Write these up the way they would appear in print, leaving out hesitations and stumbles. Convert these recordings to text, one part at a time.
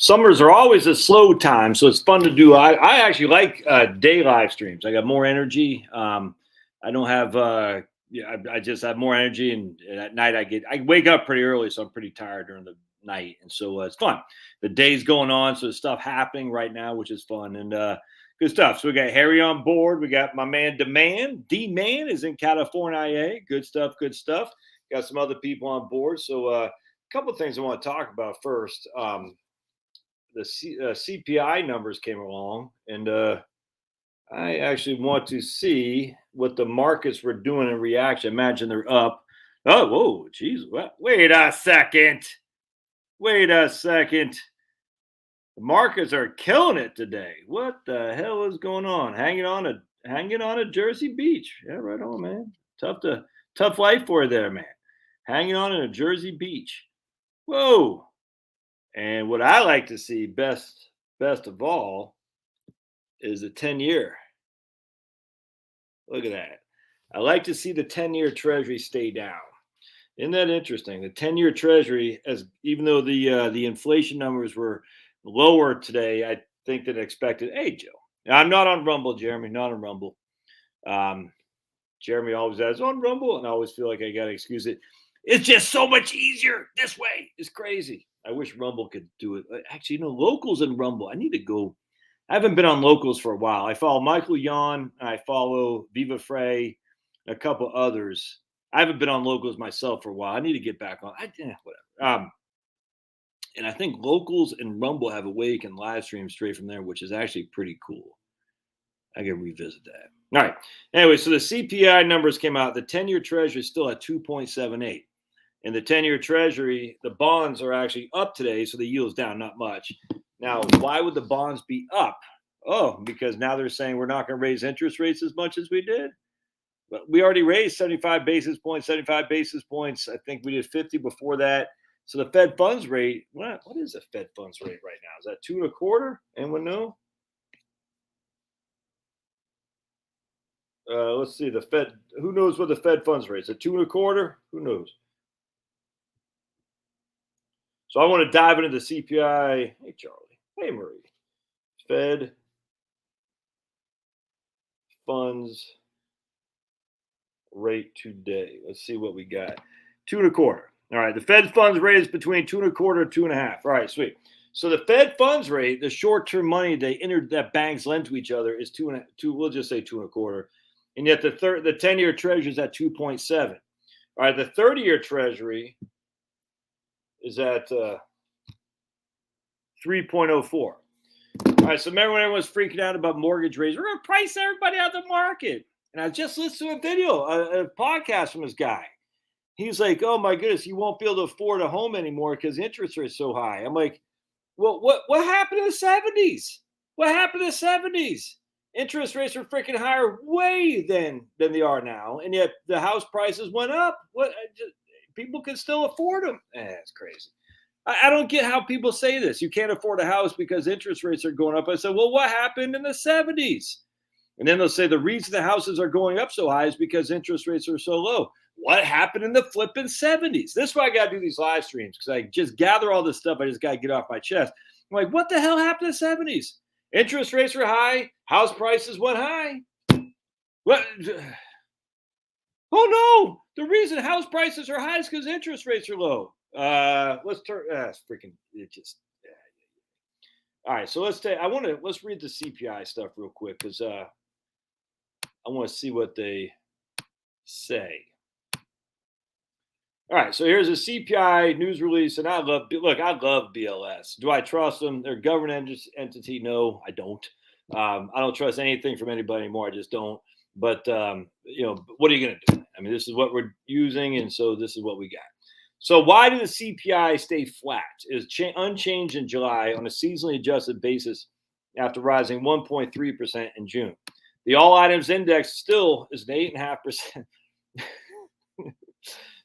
Summers are always a slow time, so it's fun to do. I actually like day live streams. I got more energy. I don't have yeah, I just have more energy, and at night I wake up pretty early, so I'm pretty tired during the night, and so it's fun. The day's going on, so there's stuff happening right now, which is fun and good stuff. So we got Harry on board. We got my man Demand. D Man is in California. Good stuff. Good stuff. Got some other people on board. So a couple of things I want to talk about first. The CPI numbers came along, and I actually want to see what the markets were doing in reaction. Imagine they're up. Oh, whoa, geez. Wait a second. Wait a second. The markets are killing it today. What the hell is going on? Hanging on a Jersey beach. Yeah, right on, man. Tough life for you there, man. Hanging on in a Jersey beach. Whoa. And what I like to see best of all is the 10-year. Look at that. I like to see the 10-year treasury stay down. Isn't that interesting? The 10-year treasury, as even though the inflation numbers were lower today, I think than expected. Hey, Joe. Now, I'm not on Rumble, Jeremy. Not on Rumble. Jeremy always has on Rumble, and I always feel like I gotta excuse it. It's just so much easier this way. It's crazy. I wish Rumble could do it. Actually, locals in Rumble. I need to go. I haven't been on locals for a while. I follow Michael Yon, and I follow Viva Frey, and a couple others. I haven't been on locals myself for a while. I need to get back on. Whatever. And I think locals and Rumble have a way you can live stream straight from there, which is actually pretty cool. I can revisit that. All right. Anyway, so the CPI numbers came out. The 10-year treasury is still at 2.78. And the 10-year treasury, the bonds are actually up today, so the yield's down, not much. Now, why would the bonds be up? Oh, because now they're saying we're not going to raise interest rates as much as we did. But we already raised 75 basis points. I think we did 50 before that. So the Fed funds rate, what is the Fed funds rate right now? Is that 2.25? Anyone know? Let's see. The Fed, who knows what the Fed funds rate is? At 2.25? Who knows? So I want to dive into the CPI. Hey, Charlie. Hey, Marie. Fed funds rate today. Let's see what we got. 2.25. All right. The Fed funds rate is between 2.25 and 2.5. All right, sweet. So the Fed funds rate, the short-term money that banks lend to each other is 2. We'll just say 2.25. And yet the 10-year treasury is at 2.7. All right. The 30-year treasury is at 3.04. All right, so remember when everyone was freaking out about mortgage rates? We're going to price everybody out of the market. And I just listened to a video, a podcast from this guy. He's like, oh, my goodness, you won't be able to afford a home anymore because interest rates are so high. I'm like, well, what happened in the 70s? What happened in the 70s? Interest rates are freaking higher way than they are now. And yet the house prices went up. People can still afford them. It's crazy. I don't get how people say this. You can't afford a house because interest rates are going up. I said, well, what happened in the 70s? And then they'll say the reason the houses are going up so high is because interest rates are so low. What happened in the flipping 70s? This is why I got to do these live streams, because I just gather all this stuff. I just got to get off my chest. I'm like, what the hell happened in the 70s? Interest rates were high. House prices went high. What? Oh, no. The reason house prices are high is because interest rates are low. Let's turn. It's freaking. It just. All right, so let's read the CPI stuff real quick because I want to see what they say. All right, so here's a CPI news release, and I love BLS. Do I trust them? They're a government entity. No, I don't. I don't trust anything from anybody anymore. I just don't. But what are you going to do? I mean, this is what we're using, and so this is what we got. So why did the CPI stay flat? It was unchanged in July on a seasonally adjusted basis after rising 1.3% in June. The all items index still is an 8.5%.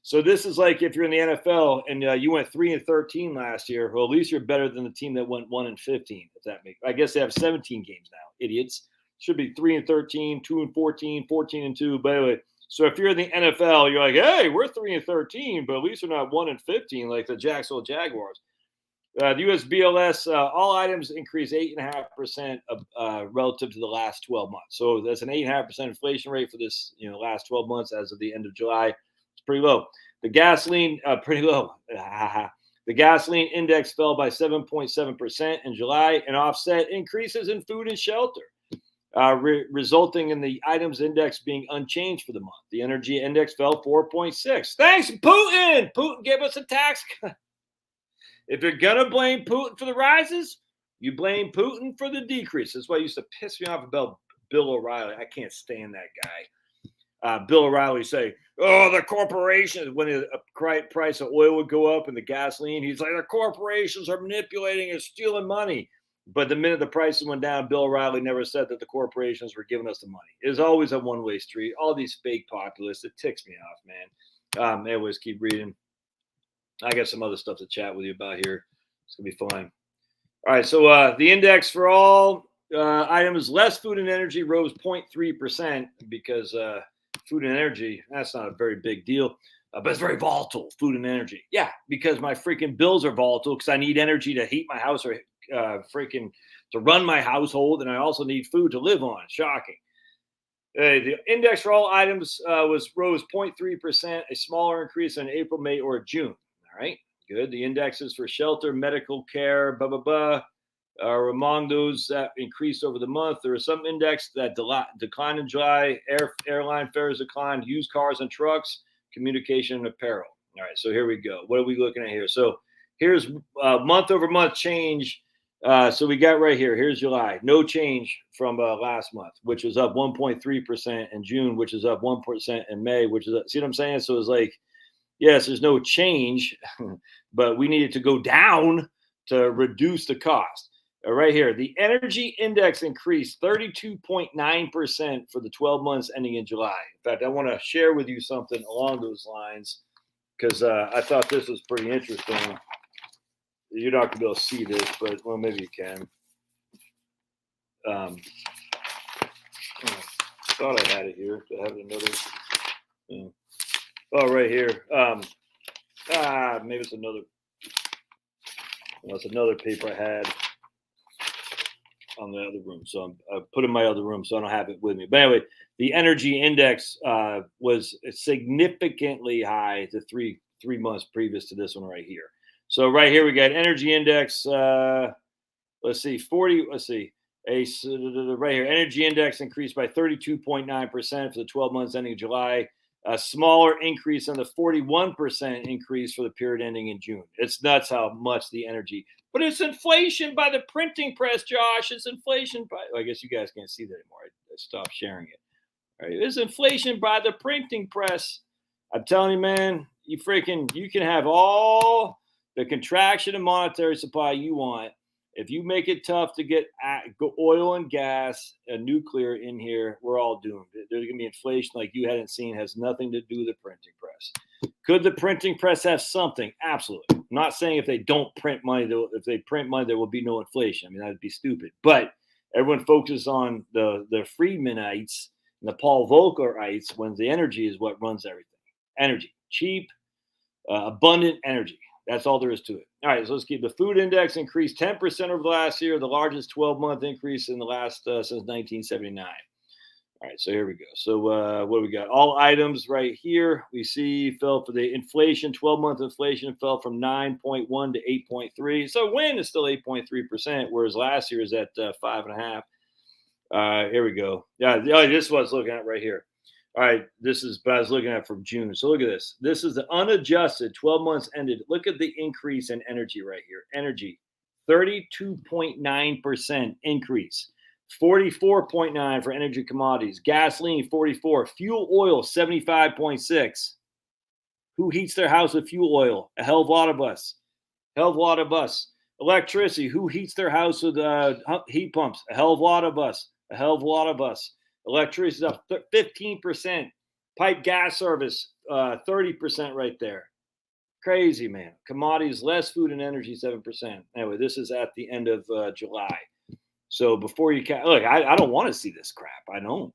So this is like if you're in the NFL and you went 3-13 last year. Well, at least you're better than the team that went 1-15. If that makes, I guess they have 17 games now. Idiots. Should be 3-13, 2-14, 14-2. But anyway, so if you're in the NFL, you're like, hey, we're 3-13, but at least we're not 1-15 like the Jacksonville Jaguars. The U.S. BLS, all items increased 8.5% relative to the last 12 months. So that's an 8.5% inflation rate for this, last 12 months as of the end of July. It's pretty low. The gasoline, pretty low. The gasoline index fell by 7.7% in July and offset increases in food and shelter, resulting in the items index being unchanged for the month. The energy index fell 4.6. Thanks, Putin. Putin gave us a tax cut. If you're going to blame Putin for the rises, you blame Putin for the decrease. That's why it used to piss me off about Bill O'Reilly. I can't stand that guy. Bill O'Reilly say, oh, the corporations, when the price of oil would go up and the gasoline, he's like, the corporations are manipulating and stealing money. But the minute the prices went down, Bill O'Reilly never said that the corporations were giving us the money. It's always a one-way street. All these fake populists, it ticks me off, man. Anyways, keep reading. I got some other stuff to chat with you about here. It's going to be fun. All right, so the index for all items less food and energy rose 0.3% because food and energy, that's not a very big deal, but it's very volatile, food and energy. Yeah, because my freaking bills are volatile because I need energy to heat my house or freaking to run my household, and I also need food to live on. Shocking. The index for all items rose 0.3%, a smaller increase in April, May, or June. All right, good. The indexes for shelter, medical care, are among those that increased over the month. There are some index that declined in July. Airline fares declined, used cars and trucks, communication and apparel. All right, so here we go. What are we looking at here? So here's month over month change. So we got right here. Here's July. No change from last month, which was up 1.3% in June, which is up 1% in May, which is see what I'm saying? So it's like, yes, there's no change, but we needed to go down to reduce the cost. Right here, the energy index increased 32.9% for the 12 months ending in July. In fact, I want to share with you something along those lines because I thought this was pretty interesting. You're not going to be able to see this, but well, maybe you can. I thought I had it here. I have another. Oh, right here. Maybe it's another. Well, it's another paper I had on the other room. So I put in my other room, so I don't have it with me. But anyway, the energy index was significantly high the three months previous to this one right here. So right here we got energy index. Let's see, 40. Let's see. Right here, energy index increased by 32.9% for the 12 months ending July. A smaller increase on the 41% increase for the period ending in June. It's nuts how much the energy, but it's inflation by the printing press, Josh. It's inflation by, I guess you guys can't see that anymore. I stopped sharing it. All right, it's inflation by the printing press. I'm telling you, man, you can have all the contraction of monetary supply you want. If you make it tough to get oil and gas and nuclear in here, we're all doomed. There's going to be inflation like you hadn't seen. Has nothing to do with the printing press. Could the printing press have something? Absolutely. I'm not saying if they don't print money, if they print money, there will be no inflation. I mean, that'd be stupid. But everyone focuses on the Friedmanites and the Paul Volckerites when the energy is what runs everything. Energy, cheap, abundant energy. That's all there is to it. All right, so let's keep the food index increased 10% over the last year, the largest 12-month increase in the last since 1979. All right, so here we go. So what do we got? All items right here we see fell for the inflation. 12-month inflation fell from 9.1 to 8.3. So wind is still 8.3%, whereas last year is at 5.5. Here we go. Yeah, this is what I was looking at right here. All right, this is what I was looking at from June. So look at this. This is the unadjusted 12 months ended. Look at the increase in energy right here. Energy, 32.9% increase. 44.9 for energy commodities. Gasoline, 44. Fuel oil, 75.6. Who heats their house with fuel oil? A hell of a lot of us. Electricity. Who heats their house with heat pumps? A hell of a lot of us. Electricity is up 15%. Pipe gas service, 30% right there. Crazy, man. Commodities, less food and energy, 7%. Anyway, this is at the end of July. So before you look, I don't want to see this crap. I don't.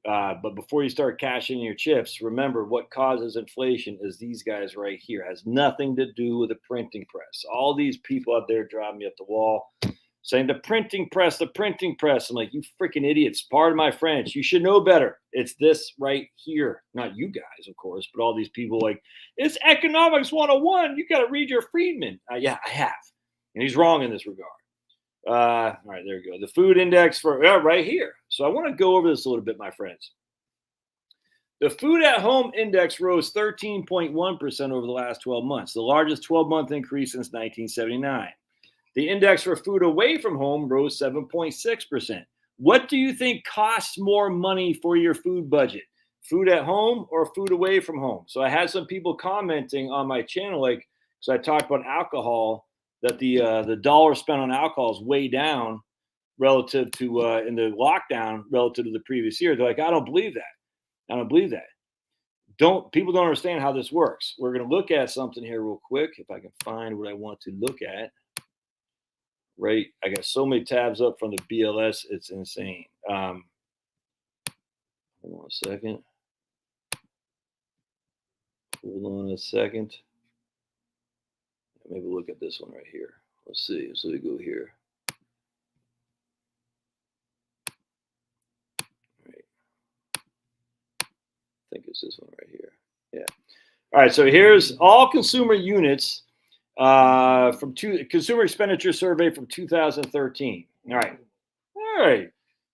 But before you start cashing in your chips, remember what causes inflation is these guys right here. It has nothing to do with the printing press. All these people out there driving me up the wall saying the printing press, the printing press. I'm like, you freaking idiots. Pardon my French. You should know better. It's this right here. Not you guys, of course, but all these people like, it's economics 101. You got to read your Friedman. Yeah, I have. And he's wrong in this regard. All right, there we go. The food index for right here. So I want to go over this a little bit, my friends. The food at home index rose 13.1% over the last 12 months, the largest 12-month increase since 1979. The index for food away from home rose 7.6%. What do you think costs more money for your food budget? Food at home or food away from home? So I had some people commenting on my channel, like, because I talked about alcohol, that the dollar spent on alcohol is way down relative to in the lockdown relative to the previous year. They're like, I don't believe that. I don't believe that. People don't understand how this works. We're going to look at something here real quick if I can find what I want to look at. Right, I got so many tabs up from the BLS, it's insane. Hold on a second. Maybe look at this one right here. Let's see. So we go here. Right. I think it's this one right here. Yeah. All right. So here's all consumer units from consumer expenditure survey from 2013. All right.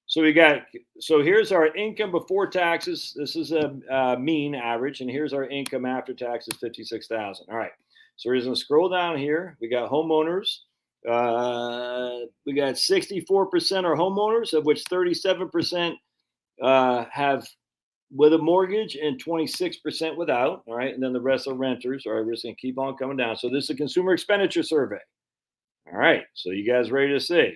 So here's our income before taxes. This is a mean average, and here's our income after taxes, 56,000. All right. So we're just gonna scroll down here. We got homeowners. We got 64% are homeowners, of which 37% have with a mortgage and 26% without. All right. And then the rest are renters. All right. We're just going to keep on coming down. So this is a consumer expenditure survey. All right. So you guys ready to see?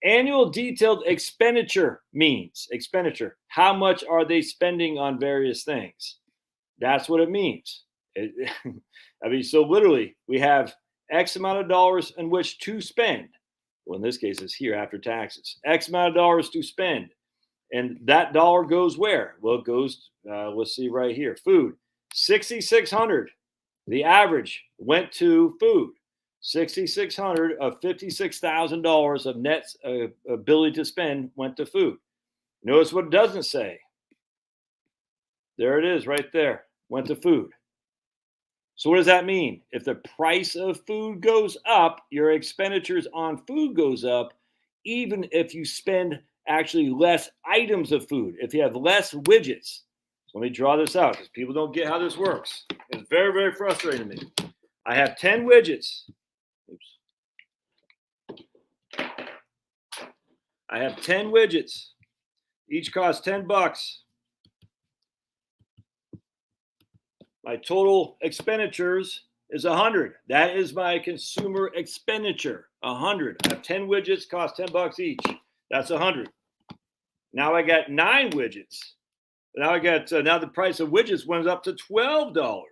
Annual detailed expenditure means expenditure. How much are they spending on various things? That's what it means. I mean, so literally we have X amount of dollars in which to spend. Well, in this case, it's here after taxes. X amount of dollars to spend. And that dollar goes where? Well, it goes, let's see right here, food. 6,600. The average went to food. 6,600 of $56,000 of net ability to spend went to food. Notice what it doesn't say. There it is right there. Went to food. So what does that mean? If the price of food goes up, your expenditures on food goes up, even if you spend actually less items of food, if you have less widgets. So let me draw this out because people don't get how this works. It's very, very frustrating to me. I have 10 widgets. Oops. I have 10 widgets. Each cost $10. My total expenditures is 100. That is my consumer expenditure. 100. I have 10 widgets, cost $10 each. That's 100. Now I got 9 widgets. Now the price of widgets went up to $12.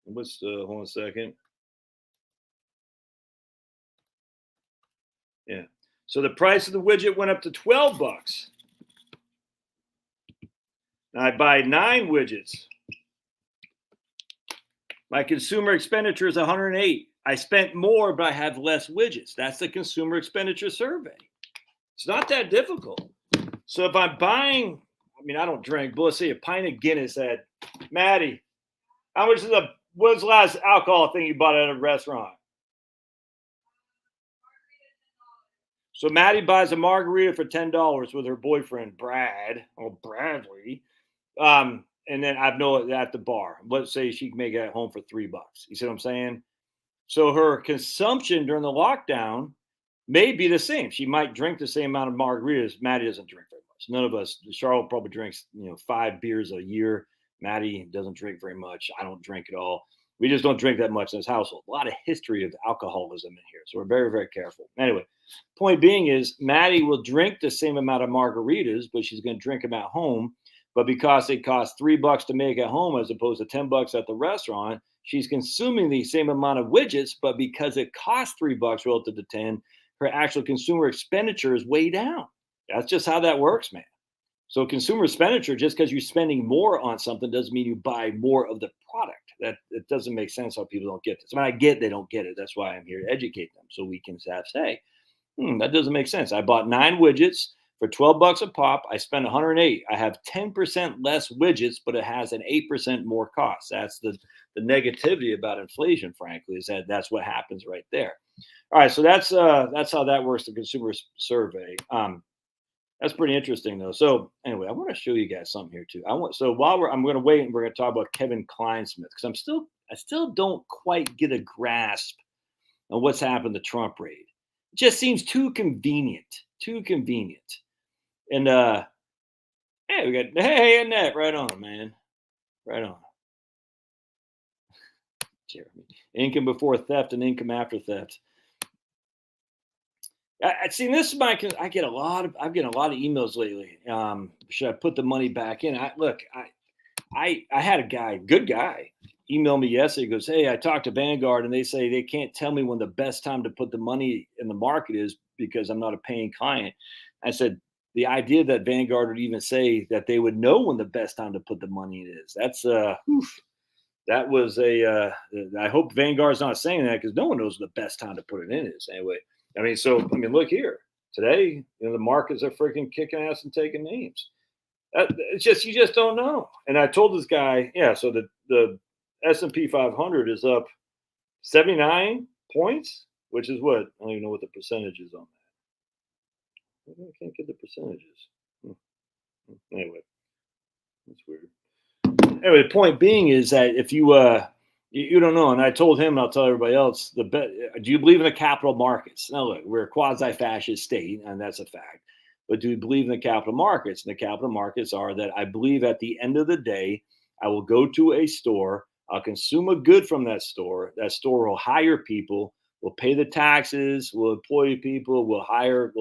What's hold on a second. Yeah. So the price of the widget went up to $12. Now I buy 9 widgets. My consumer expenditure is 108. I spent more, but I have less widgets. That's the consumer expenditure survey. It's not that difficult. So if I'm buying, I mean, I don't drink, but let's say a pint of Guinness at Maddie. How much is what's the last alcohol thing you bought at a restaurant? So Maddie buys a margarita for $10 with her boyfriend, Brad, or Bradley. And then I know at the bar. Let's say she can make it at home for $3. You see what I'm saying? So her consumption during the lockdown may be the same. She might drink the same amount of margaritas. Maddie doesn't drink very much. None of us. Charlotte probably drinks, 5 beers a year. Maddie doesn't drink very much. I don't drink at all. We just don't drink that much in this household. A lot of history of alcoholism in here. So we're very, very careful. Anyway, point being is Maddie will drink the same amount of margaritas, but she's going to drink them at home. But because it costs $3 to make at home as opposed to $10 at the restaurant, she's consuming the same amount of widgets, but because it costs $3 relative to 10, her actual consumer expenditure is way down. That's just how that works, man. So consumer expenditure, just because you're spending more on something doesn't mean you buy more of the product. That it doesn't make sense how people don't get this. I mean, I get they don't get it. That's why I'm here to educate them so we can say, that doesn't make sense. I bought 9 widgets for $12 a pop. I spent 108. I have 10% less widgets, but it has an 8% more cost. That's the negativity about inflation, frankly, is that that's what happens right there. All right, so that's how that works. The consumer survey. That's pretty interesting, though. So anyway, I want to show you guys something here too. I'm going to wait and we're going to talk about Kevin Clinesmith because I still don't quite get a grasp on what's happened to Trump raid. It just seems too convenient. And hey, we got Annette, right on, man, right on. Jeremy, income before theft and income after theft. I see. This is my. I'm getting a lot of emails lately. Should I put the money back in? I had a good guy, email me yesterday. He goes, "Hey, I talked to Vanguard, and they say they can't tell me when the best time to put the money in the market is because I'm not a paying client." I said, the idea that Vanguard would even say that they would know when the best time to put the money in is, that's that was a. I hope Vanguard's not saying that because no one knows when the best time to put it in is anyway. I mean, look here. Today, the markets are freaking kicking ass and taking names. It's just you just don't know. And I told this guy, so the S&P 500 is up 79 points, which is what? I don't even know what the percentage is on that. I can't get the percentages. Anyway, that's weird. Anyway, the point being is that if you don't know, and I told him, and I'll tell everybody else, do you believe in the capital markets? Now, look, we're a quasi-fascist state, and that's a fact. But do you believe in the capital markets? And the capital markets are that I believe at the end of the day, I will go to a store, I'll consume a good from that store will hire people, will pay the taxes, will employ people, we'll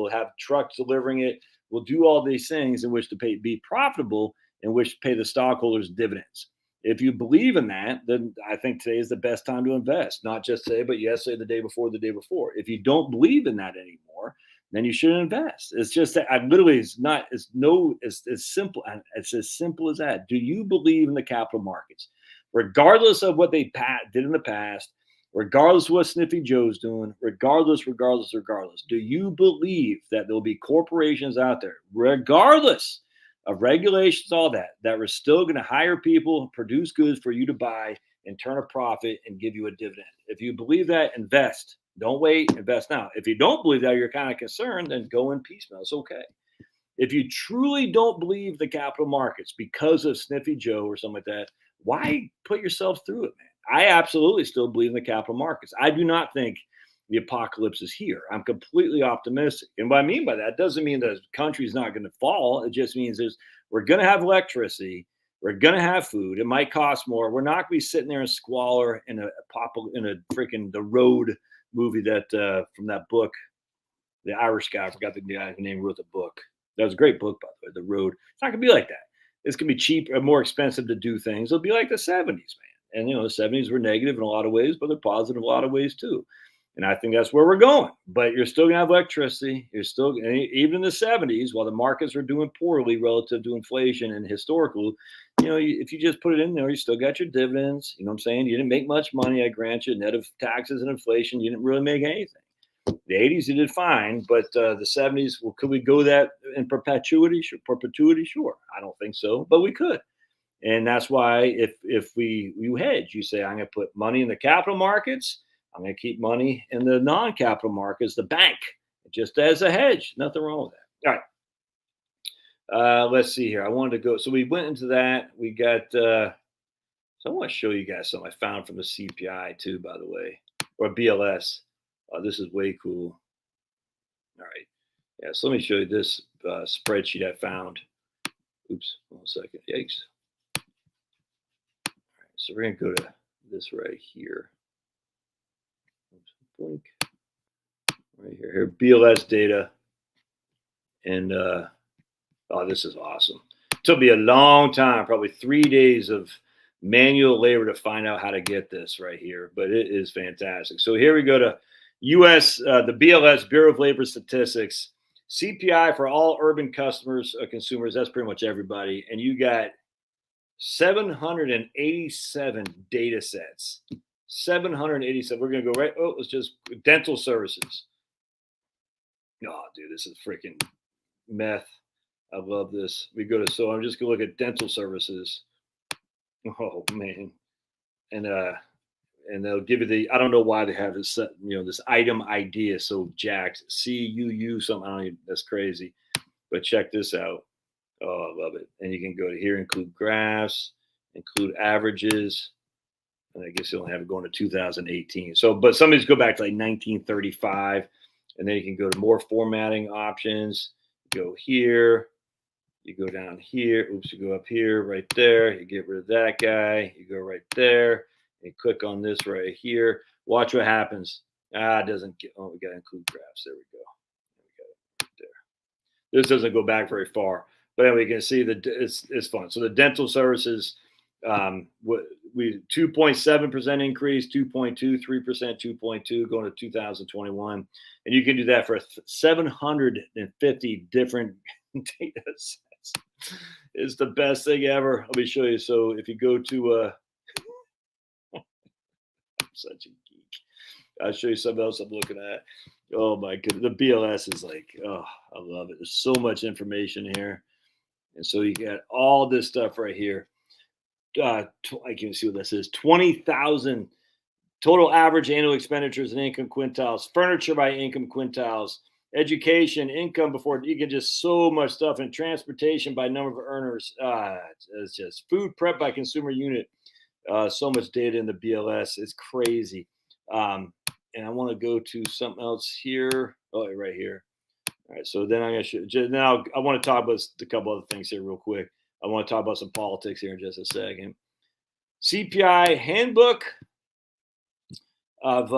have trucks delivering it, we'll do all these things in which to be profitable, in which to pay the stockholders dividends. If you believe in that, then I think today is the best time to invest. Not just today, but yesterday, the day before, the day before. If you don't believe in that anymore, then you shouldn't invest. It's just that it's as simple as that. Do you believe in the capital markets? Regardless of what they did in the past, regardless of what Sniffy Joe's doing, regardless, do you believe that there'll be corporations out there, regardless of regulations, all that we're still going to hire people, produce goods for you to buy and turn a profit and give you a dividend? If you believe that, invest. Don't wait, invest now. If you don't believe that, you're kind of concerned, then go in piecemeal. It's okay. If you truly don't believe the capital markets because of Sniffy Joe or something like that, why put yourself through it, man? I absolutely still believe in the capital markets. I do not think the apocalypse is here. I'm completely optimistic. And what I mean by that doesn't mean the country's not going to fall. It just means we're going to have electricity. We're going to have food. It might cost more. We're not going to be sitting there in squalor in a freaking The Road movie that from that book, the Irish guy, I forgot the guy whose name wrote the book. That was a great book, by the way, The Road. It's not going to be like that. It's going to be cheap or more expensive to do things. It'll be like the 70s, man. And, the 70s were negative in a lot of ways, but they're positive in a lot of ways, too. And I think that's where we're going. But you're still going to have electricity. You're still, even in the 70s, while the markets were doing poorly relative to inflation and historical, if you just put it in there, you still got your dividends. You know what I'm saying? You didn't make much money, I grant you. Net of taxes and inflation, you didn't really make anything. The 80s, you did fine. But the 70s, well, could we go that in perpetuity? Sure. I don't think so, but we could. And that's why if you hedge, you say, I'm going to put money in the capital markets. I'm going to keep money in the non-capital markets, the bank, just as a hedge. Nothing wrong with that. All right. Let's see here. I wanted to go. So we went into that. We got, so I want to show you guys something I found from the CPI too, by the way, or BLS. This is way cool. All right. Yeah. So let me show you this spreadsheet I found. Oops. 1 second. Yikes. All right. So we're going to go to this right here. Blink right here, BLS data, and this is awesome. It took me a long time, probably 3 days of manual labor to find out how to get this right here, but it is fantastic. So here we go to U.S. The BLS, Bureau of Labor Statistics, CPI for all urban customers, consumers, that's pretty much everybody. And you got 787 data sets. 787. We're going to go right. Oh, it's just dental services. Oh, dude, this is freaking meth. I love this. We go to, so I'm just going to look at dental services. Oh, man. And they'll give you the, I don't know why they have this, this item ID is so jacked. CUU something. I don't even, that's crazy. But check this out. Oh, I love it. And you can go to here, include graphs, include averages. And I guess you only have it going to 2018. So, but some of these go back to like 1935. And then you can go to more formatting options. Go here. You go down here. Oops, you go up here, right there. You get rid of that guy. You go right there. And click on this right here. Watch what happens. It doesn't get, oh, we got to include graphs. There we go. There. This doesn't go back very far. But anyway, you can see that it's fun. So the dental services, we 2.7% increase, 2.2, 3%, 2.2 going to 2021. And you can do that for 750 different data sets. It's the best thing ever. Let me show you. So if you go to, I'm such a geek. I'll show you something else I'm looking at. Oh my goodness. The BLS is like, oh, I love it. There's so much information here. And so you got all this stuff right here. I can't see what this is. 20,000 total average annual expenditures and income quintiles, furniture by income quintiles, education, income before, you can just so much stuff, and transportation by number of earners. It's just food prep by consumer unit. So much data in the BLS. It's crazy. And I want to go to something else here. Oh, right here. All right. So then I'm going to now I want to talk about a couple other things here real quick. I want to talk about some politics here in just a second. CPI handbook of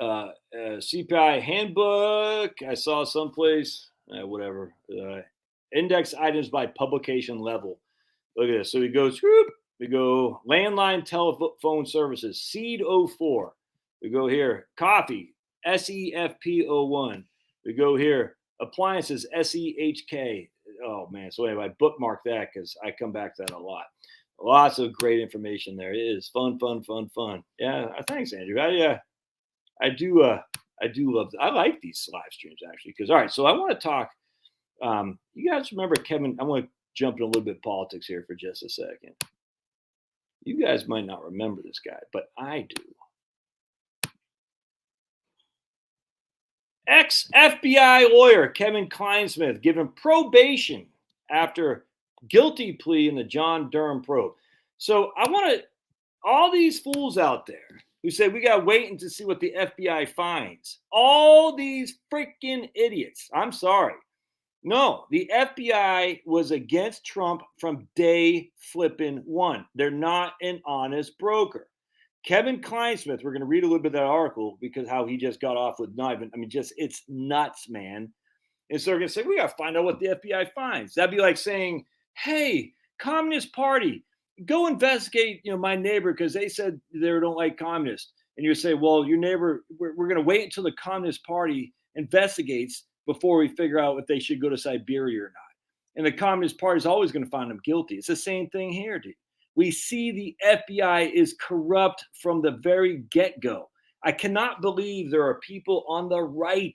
CPI handbook. I saw someplace, whatever. Index items by publication level. Look at this. So we go landline telephone services, SEED 04. We go here, coffee, SEFP 01. We go here, appliances, SEHK. Oh man. So anyway, I bookmark that because I come back to that a lot. Lots of great information there. It is fun. Yeah. Thanks, Andrew. I do love, I like these live streams actually. Because all right. So I want to talk, you guys remember Kevin, I want to jump in a little bit of politics here for just a second. You guys might not remember this guy, but I do. Ex-FBI lawyer Kevin Clinesmith given probation after guilty plea in the John Durham probe. So I want to, all these fools out there who say we got to wait and to see what the FBI finds. All these freaking idiots. I'm sorry. No, the FBI was against Trump from day flipping one. They're not an honest broker. Kevin Clinesmith, we're going to read a little bit of that article because how he just got off with Niven. I mean, just it's nuts, man. And so they're going to say, we got to find out what the FBI finds. That'd be like saying, hey, Communist Party, go investigate, my neighbor because they said they don't like communists. And you say, well, your neighbor, we're going to wait until the Communist Party investigates before we figure out if they should go to Siberia or not. And the Communist Party is always going to find them guilty. It's the same thing here, dude. We see the FBI is corrupt from the very get-go. I cannot believe there are people on the right.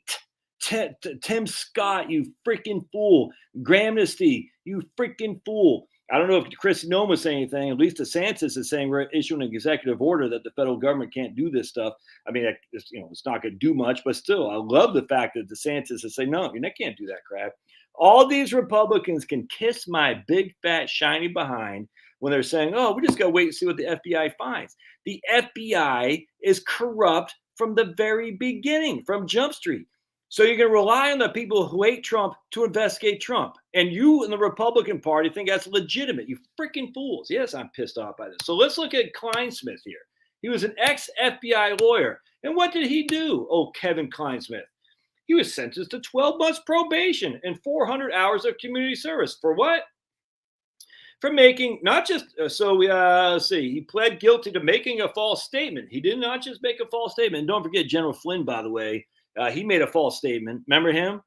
Tim Scott, you freaking fool. Gramnesty, you freaking fool. I don't know if Chris Nome is saying anything. At least DeSantis is saying we're issuing an executive order that the federal government can't do this stuff. I mean, it's not going to do much, but still, I love the fact that DeSantis is saying, no, you can't do that crap. All these Republicans can kiss my big, fat, shiny behind when they're saying, oh, we just got to wait and see what the FBI finds. The FBI is corrupt from the very beginning, from Jump Street. So you're going to rely on the people who hate Trump to investigate Trump. And you in the Republican Party think that's legitimate. You freaking fools. Yes, I'm pissed off by this. So let's look at Clinesmith here. He was an ex-FBI lawyer. And what did he do? Oh, Kevin Clinesmith. He was sentenced to 12 months probation and 400 hours of community service. For what? For making not just, let's see, he pled guilty to making a false statement. He did not just make a false statement. And don't forget General Flynn, by the way. He made a false statement. Remember him?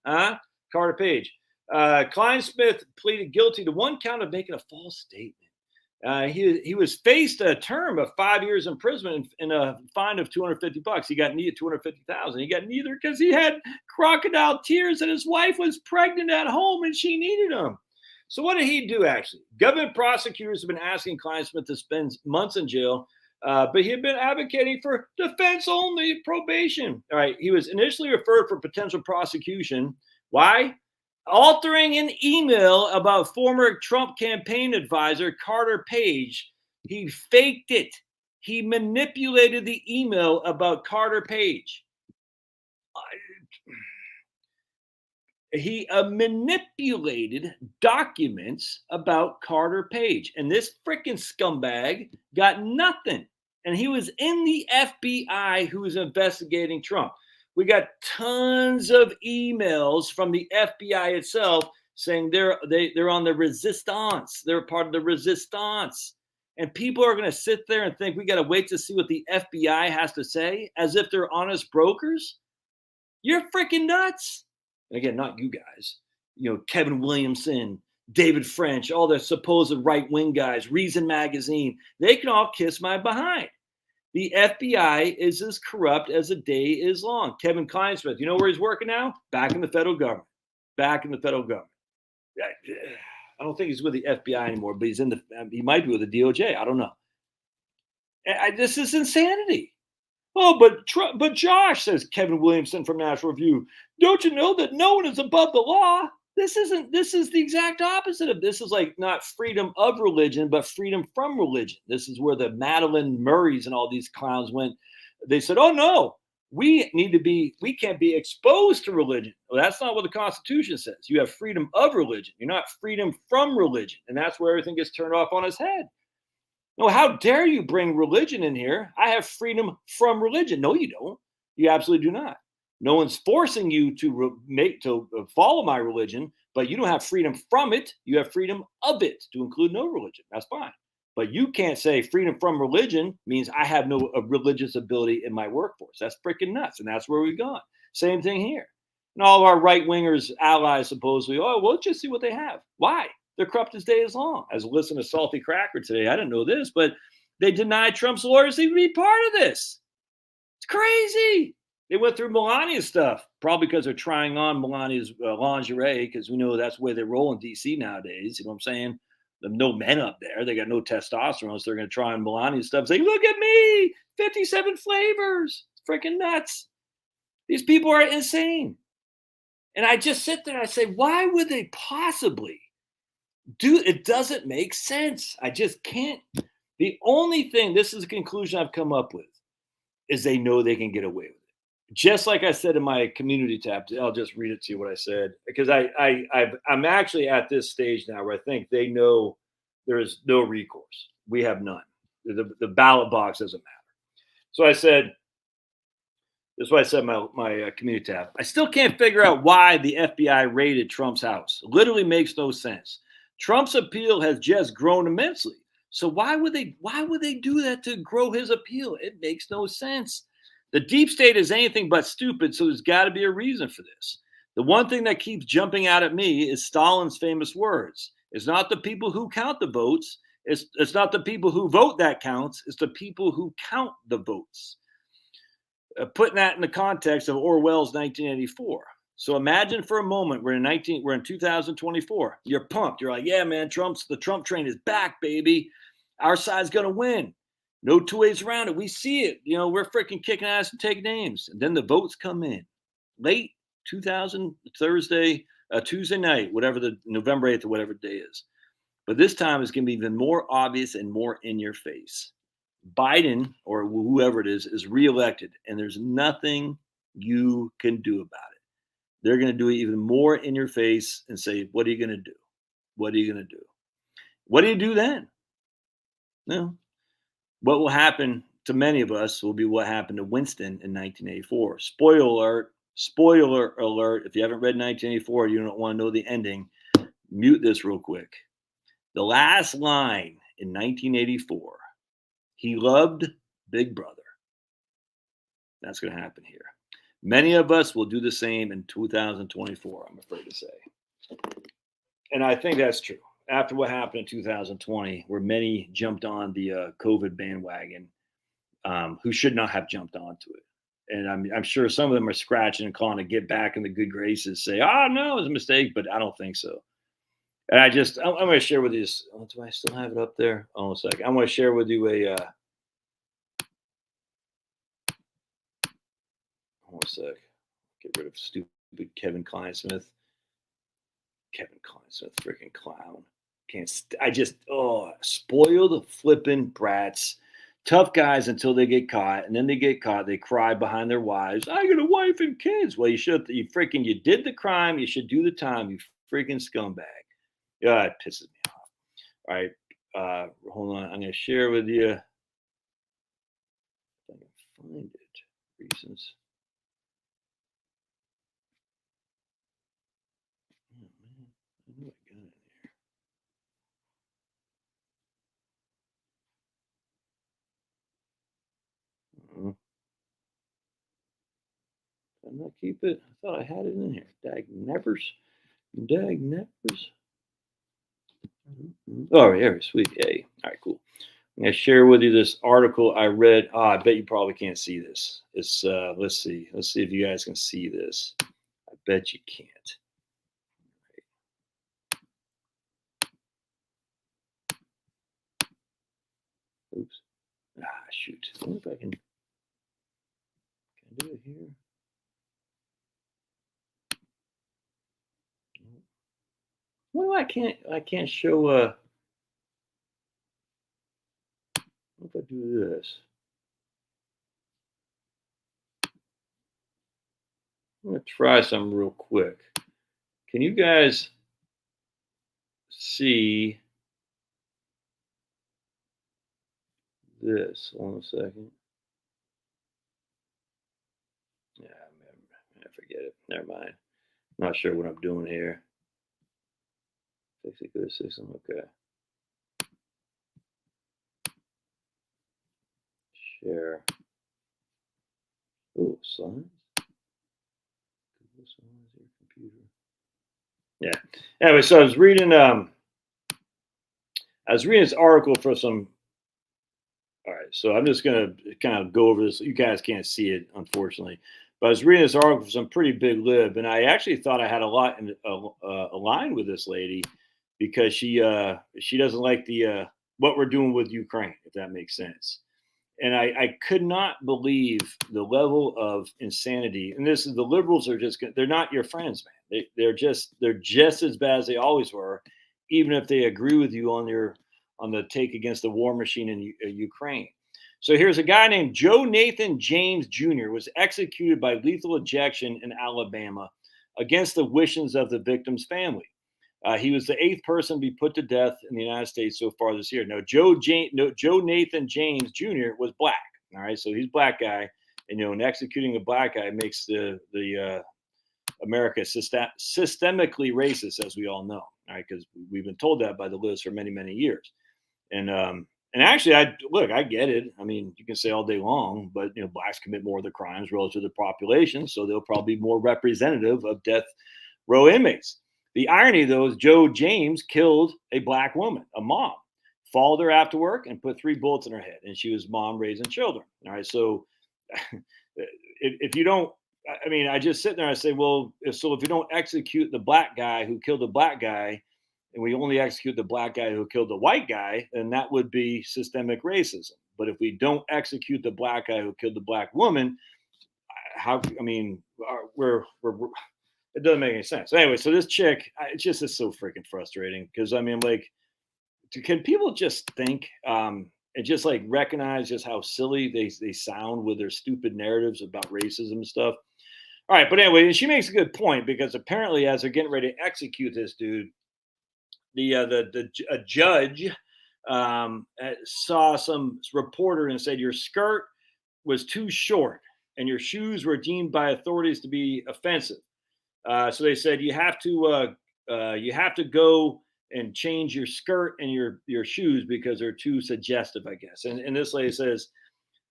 Carter Page. Clinesmith pleaded guilty to one count of making a false statement. He was faced a term of 5 years imprisonment and a fine of $250. He got neither 250,000. He got neither because he had crocodile tears and his wife was pregnant at home and she needed him. So what did he do? Actually, government prosecutors have been asking Clinesmith to spend months in jail, but he had been advocating for defense only probation. All right, he was initially referred for potential prosecution. Why? Altering an email about former Trump campaign advisor Carter Page. He faked it. He manipulated the email about Carter Page. He manipulated documents about Carter Page. And this freaking scumbag got nothing. And he was in the FBI who was investigating Trump. We got tons of emails from the FBI itself saying they're on the resistance. They're part of the resistance. And people are going to sit there and think we got to wait to see what the FBI has to say as if they're honest brokers. You're freaking nuts. And again, not you guys. You know, Kevin Williamson, David French, all the supposed right-wing guys, Reason Magazine, they can all kiss my behind. The FBI is as corrupt as the day is long. Kevin Clinesmith, you know where he's working now? Back in the federal government. Back in the federal government. I don't think he's with the FBI anymore, but he might be with the DOJ. I don't know. This is insanity. Oh, but Josh, says Kevin Williamson from National Review, don't you know that no one is above the law? This is the exact opposite of this. Is like not freedom of religion, but freedom from religion. This is where the Madeline Murrays and all these clowns went. They said, oh no, we can't be exposed to religion. Well, that's not what the Constitution says. You have freedom of religion. You're not freedom from religion. And that's where everything gets turned off on its head. No, how dare you bring religion in here? I have freedom from religion. No, you don't. You absolutely do not. No one's forcing you to follow my religion, but you don't have freedom from it. You have freedom of it, to include no religion. That's fine. But you can't say freedom from religion means I have no religious ability in my workforce. That's freaking nuts. And that's where we've gone. Same thing here. And all of our right-wingers, allies, supposedly, oh, well, let's just see what they have. Why? They're corrupt as day is long. I was listening to Salty Cracker today. I didn't know this, but they denied Trump's lawyers even be part of this. It's crazy. They went through Melania's stuff, probably because they're trying on Melania's lingerie, because we know that's the way they roll in D.C. nowadays. You know what I'm saying? There's no men up there. They got no testosterone, so they're going to try on Melania's stuff and say, look at me, 57 flavors. It's freaking nuts. These people are insane. And I just sit there and I say, why would they possibly do it? It doesn't make sense. I just can't. The only thing, this is the conclusion I've come up with, is they know they can get away with it. Just like I said in my community tab, I'll just read it to you what I said, because I'm actually at this stage now where I think they know there is no recourse. We have none. The ballot box doesn't matter. So I said, this is what I said in my community tab. I still can't figure out why the FBI raided Trump's house. It literally makes no sense. Trump's appeal has just grown immensely. So why would they do that to grow his appeal? It makes no sense. The deep state is anything but stupid, so there's got to be a reason for this. The one thing that keeps jumping out at me is Stalin's famous words. It's not the people who count the votes. It's not the people who vote that counts. It's the people who count the votes. Putting that in the context of Orwell's 1984. So imagine for a moment we're in 2024. You're pumped. You're like, yeah, man, the Trump train is back, baby. Our side's gonna win. No two ways around it. We see it. You know, we're freaking kicking ass and taking names. And then the votes come in late 2000 Tuesday night, whatever the November 8th or whatever day is. But this time it's going to be even more obvious and more in your face. Biden or whoever it is reelected, and there's nothing you can do about it. They're going to do it even more in your face and say, what are you going to do? What are you going to do? What do you do then? No. What will happen to many of us will be what happened to Winston in 1984. Spoiler alert. If you haven't read 1984, you don't want to know the ending, mute this real quick. The last line in 1984, he loved Big Brother. That's going to happen here. Many of us will do the same in 2024, I'm afraid to say. And I think that's true. After what happened in 2020, where many jumped on the COVID bandwagon, who should not have jumped onto it. And I'm sure some of them are scratching and clawing to get back in the good graces, say, "Oh no, it was a mistake," but I don't think so. And I'm going to share with you this. Oh, do I still have it up there? Oh, a second. I'm going to share with you a. Hold a sec. Get rid of stupid Kevin Clinesmith. Kevin Clinesmith, freaking clown. I just, spoiled flipping brats. Tough guys until they get caught, and then they get caught. They cry behind their wives. I got a wife and kids. Well, you did the crime. You should do the time. You freaking scumbag. Yeah, it pisses me off. All right, hold on. I'm gonna share with you. If I can find it. Reasons. Oh man, I knew I got it here. Did I not keep it? I thought I had it in here. Dag nevers. Dag nevers. Oh, yeah, sweet. Yay. All right, cool. I'm going to share with you this article I read. Oh, I bet you probably can't see this. It's let's see. Let's see if you guys can see this. I bet you can't. Oops. Ah, shoot. I wonder if I can do it here. Well, I can't show what if I do this? I'm gonna try something real quick. Can you guys see this? Hold on a second. Yeah, I forget it. Never mind. Not sure what I'm doing here. Fix it, good system. Okay. Share. Oh, slides. Google Slides, your computer. Yeah. Anyway, so I was reading this article for some. All right, so I'm just gonna kind of go over this. You guys can't see it, unfortunately, but I was reading this article for some pretty big lib, and I actually thought I had a lot in aligned with this lady because she doesn't like the what we're doing with Ukraine, if that makes sense. And I could not believe the level of insanity. And this is the liberals are they're not your friends, man. They're just as bad as they always were, even if they agree with you on the take against the war machine in Ukraine. So here's a guy named Joe Nathan James Jr. was executed by lethal injection in Alabama against the wishes of the victim's family. He was the 8th person to be put to death in the United States so far this year. Now, Joe Nathan James Jr. was black. All right, so he's a black guy, and executing a black guy makes the America systemically racist, as we all know. All right, because we've been told that by the list for many years. And actually, I get it. I mean, you can say all day long, but blacks commit more of the crimes relative to the population, so they'll probably be more representative of death row inmates. The irony, though, is Joe James killed a black woman, a mom, followed her after work and put 3 bullets in her head, and she was mom raising children. All right, so if you don't, I mean, I just sit there and I say, well, if you don't execute the black guy who killed the black guy, and we only execute the black guy who killed the white guy, then that would be systemic racism. But if we don't execute the black guy who killed the black woman, we're it doesn't make any sense. Anyway, so this chick, it just is so freaking frustrating because I mean, like, can people just think and just like recognize just how silly they sound with their stupid narratives about racism and stuff? All right, but anyway, she makes a good point because apparently, as they're getting ready to execute this dude, a judge saw some reporter and said your skirt was too short and your shoes were deemed by authorities to be offensive. So they said you have to go and change your skirt and your shoes because they're too suggestive, I guess. And this lady says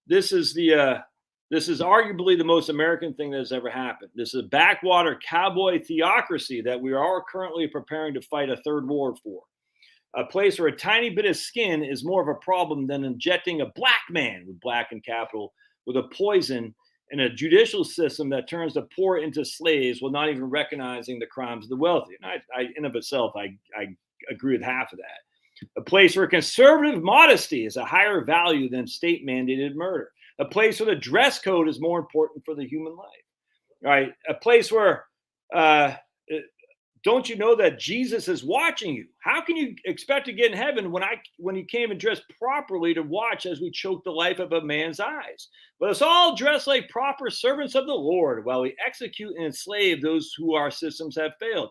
this is the This is arguably the most American thing that has ever happened. This is a backwater cowboy theocracy that we are all currently preparing to fight a third war for. A place where a tiny bit of skin is more of a problem than injecting a black man, with black in capital, with a poison, and a judicial system that turns the poor into slaves while not even recognizing the crimes of the wealthy. And I in of itself, I agree with half of that. A place where conservative modesty is a higher value than state mandated murder. A place where the dress code is more important for the human life. Right? A place where don't you know that Jesus is watching you? How can you expect to get in heaven when he came and dressed properly to watch as we choke the life of a man's eyes? Let us all dress like proper servants of the Lord while we execute and enslave those who our systems have failed.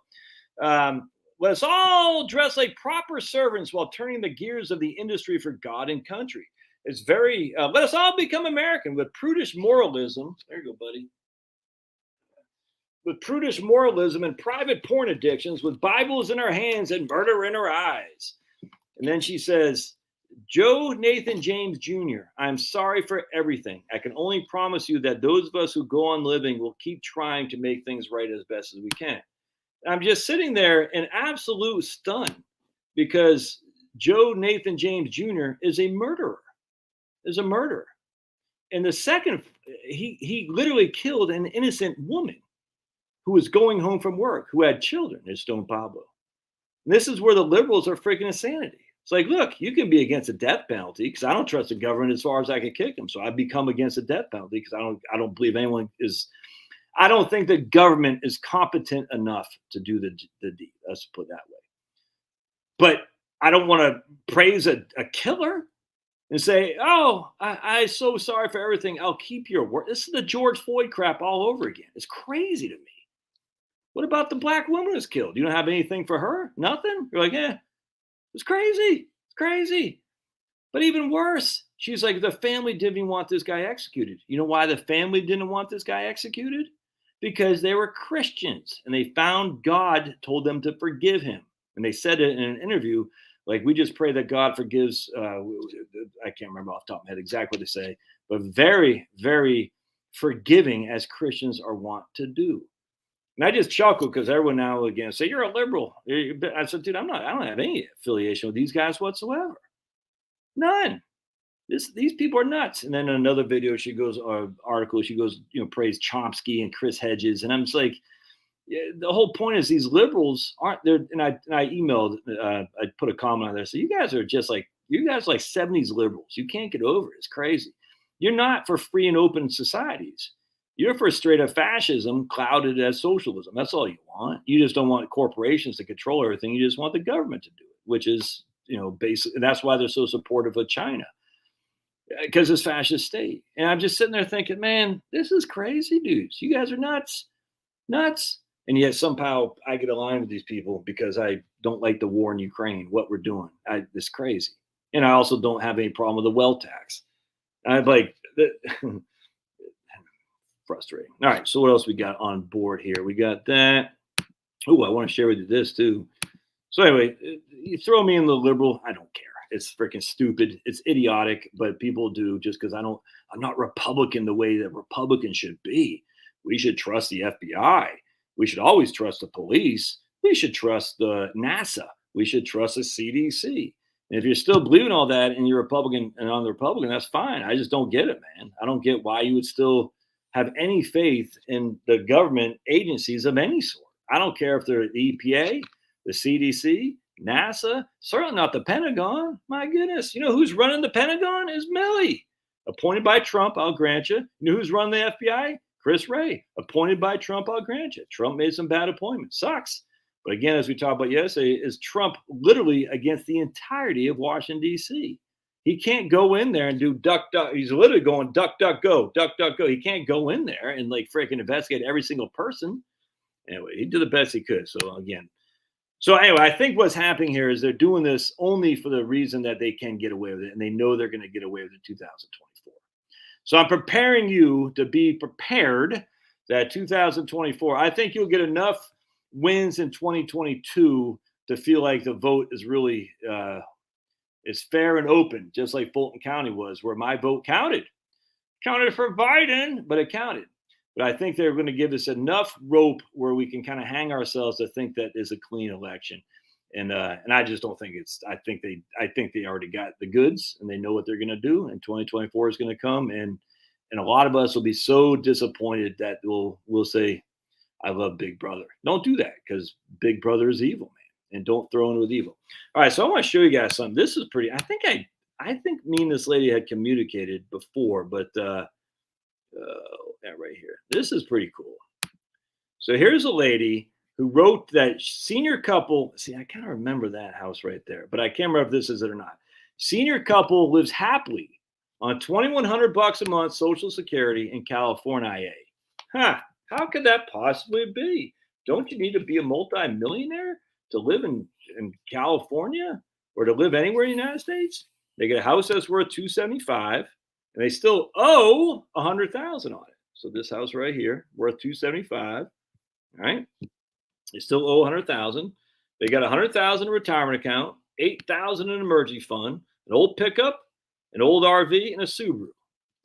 Let us all dress like proper servants while turning the gears of the industry for God and country. It's very, let us all become American with prudish moralism. There you go, buddy. With prudish moralism and private porn addictions, with Bibles in our hands and murder in our eyes. And then she says, Joe Nathan James Jr., I'm sorry for everything. I can only promise you that those of us who go on living will keep trying to make things right as best as we can. And I'm just sitting there in absolute stun because Joe Nathan James Jr. is a murderer. And the second, he literally killed an innocent woman who was going home from work, who had children in Stone Pablo. And this is where the liberals are freaking insanity. It's like, look, you can be against a death penalty because I don't trust the government as far as I can kick them. So I become against a death penalty because I don't believe anyone is. I don't think the government is competent enough to do the deed. Let's put it that way. But I don't want to praise a killer and say, oh, I'm so sorry for everything. I'll keep your word. This is the George Floyd crap all over again. It's crazy to me. What about the black woman who was killed? You don't have anything for her? Nothing? You're like, yeah, it's crazy. It's crazy. But even worse, she's like, the family didn't even want this guy executed. You know why the family didn't want this guy executed? Because they were Christians and they found God told them to forgive him. And they said it in an interview, like, we just pray that God forgives. I can't remember off the top of my head exactly what they say, but very, very forgiving as Christians are wont to do. And I just chuckle because everyone now again say, you're a liberal. I said, dude, I don't have any affiliation with these guys whatsoever. None. These people are nuts. And then in another video, she goes, or article, she goes, praise Chomsky and Chris Hedges. And I'm just like, yeah, the whole point is these liberals aren't there. And I emailed, I put a comment on there. So you guys are just like, 70s liberals. You can't get over it. It's crazy. You're not for free and open societies. You're for straight up fascism clouded as socialism. That's all you want. You just don't want corporations to control everything. You just want the government to do it, which is, basic. And that's why they're so supportive of China, because it's fascist state. And I'm just sitting there thinking, man, this is crazy, dudes. You guys are nuts. And yet somehow I get aligned with these people because I don't like the war in Ukraine, what we're doing. It's crazy. And I also don't have any problem with the wealth tax. I'm like, frustrating. All right, so what else we got on board here? We got that. Oh, I want to share with you this too. So anyway, you throw me in the liberal, I don't care. It's freaking stupid. It's idiotic, but people do just because I'm not Republican the way that Republicans should be. We should trust the FBI. We should always trust the police. We should trust the NASA. We should trust the CDC. And if you're still believing all that and you're Republican and on the Republican, that's fine. I just don't get it, man. I don't get why you would still have any faith in the government agencies of any sort. I don't care if they're the EPA, the CDC, NASA, certainly not the Pentagon. My goodness. You know who's running the Pentagon is Milley, appointed by Trump, I'll grant you. You know who's running the FBI? Chris Wray, appointed by Trump, I'll grant you. Trump made some bad appointments. Sucks. But again, as we talked about yesterday, is Trump literally against the entirety of Washington, D.C. He can't go in there and do duck, duck. He's literally going duck, duck, go, duck, duck, go. He can't go in there and like freaking investigate every single person. Anyway, he did the best he could. So anyway, I think what's happening here is they're doing this only for the reason that they can get away with it. And they know they're going to get away with it in 2024. So I'm preparing you to be prepared that 2024, I think you'll get enough wins in 2022 to feel like the vote is really it's fair and open, just like Fulton County was, where my vote counted. counted for Biden, but it counted. But I think they're going to give us enough rope where we can kind of hang ourselves to think that is a clean election. And I just don't think it's. I think they already got the goods and they know what they're going to do. And 2024 is going to come, and a lot of us will be so disappointed that we'll say, "I love Big Brother." Don't do that because Big Brother is evil, man, and don't throw in with evil. All right, so I want to show you guys something. This is pretty. I think me and this lady had communicated before, but yeah, right here. This is pretty cool. So here's a lady who wrote that senior couple. See, I kind of remember that house right there, but I can't remember if this is it or not. Senior couple lives happily on $2,100 a month Social Security in California. Huh? How could that possibly be? Don't you need to be a multi-millionaire to live in California or to live anywhere in the United States? They get a house that's worth $275, and they still owe $100,000 on it. So this house right here, worth $275. All right. They still owe $100,000. They got $100,000 in a retirement account, $8,000 in an emergency fund, an old pickup, an old RV, and a Subaru. All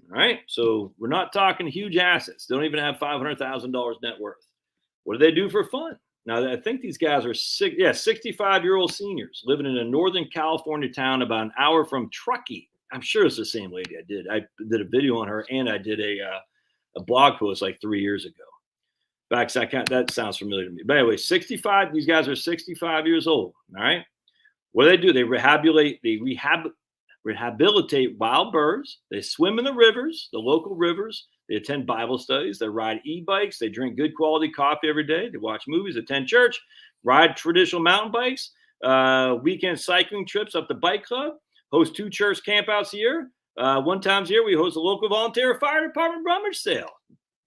right. So we're not talking huge assets. They don't even have $500,000 net worth. What do they do for fun? Now, I think these guys are 65-year-old seniors living in a Northern California town about an hour from Truckee. I'm sure it's the same lady I did. I did a video on her, and I did a blog post like 3 years ago. Back, that sounds familiar to me. But anyway, 65. These guys are 65 years old. All right. What do? They rehabilitate wild birds. They swim in the rivers, the local rivers. They attend Bible studies. They ride e-bikes. They drink good quality coffee every day. They watch movies, attend church, ride traditional mountain bikes, weekend cycling trips up the bike club, host 2 church campouts a year. One time a year, we host a local volunteer fire department rummage sale.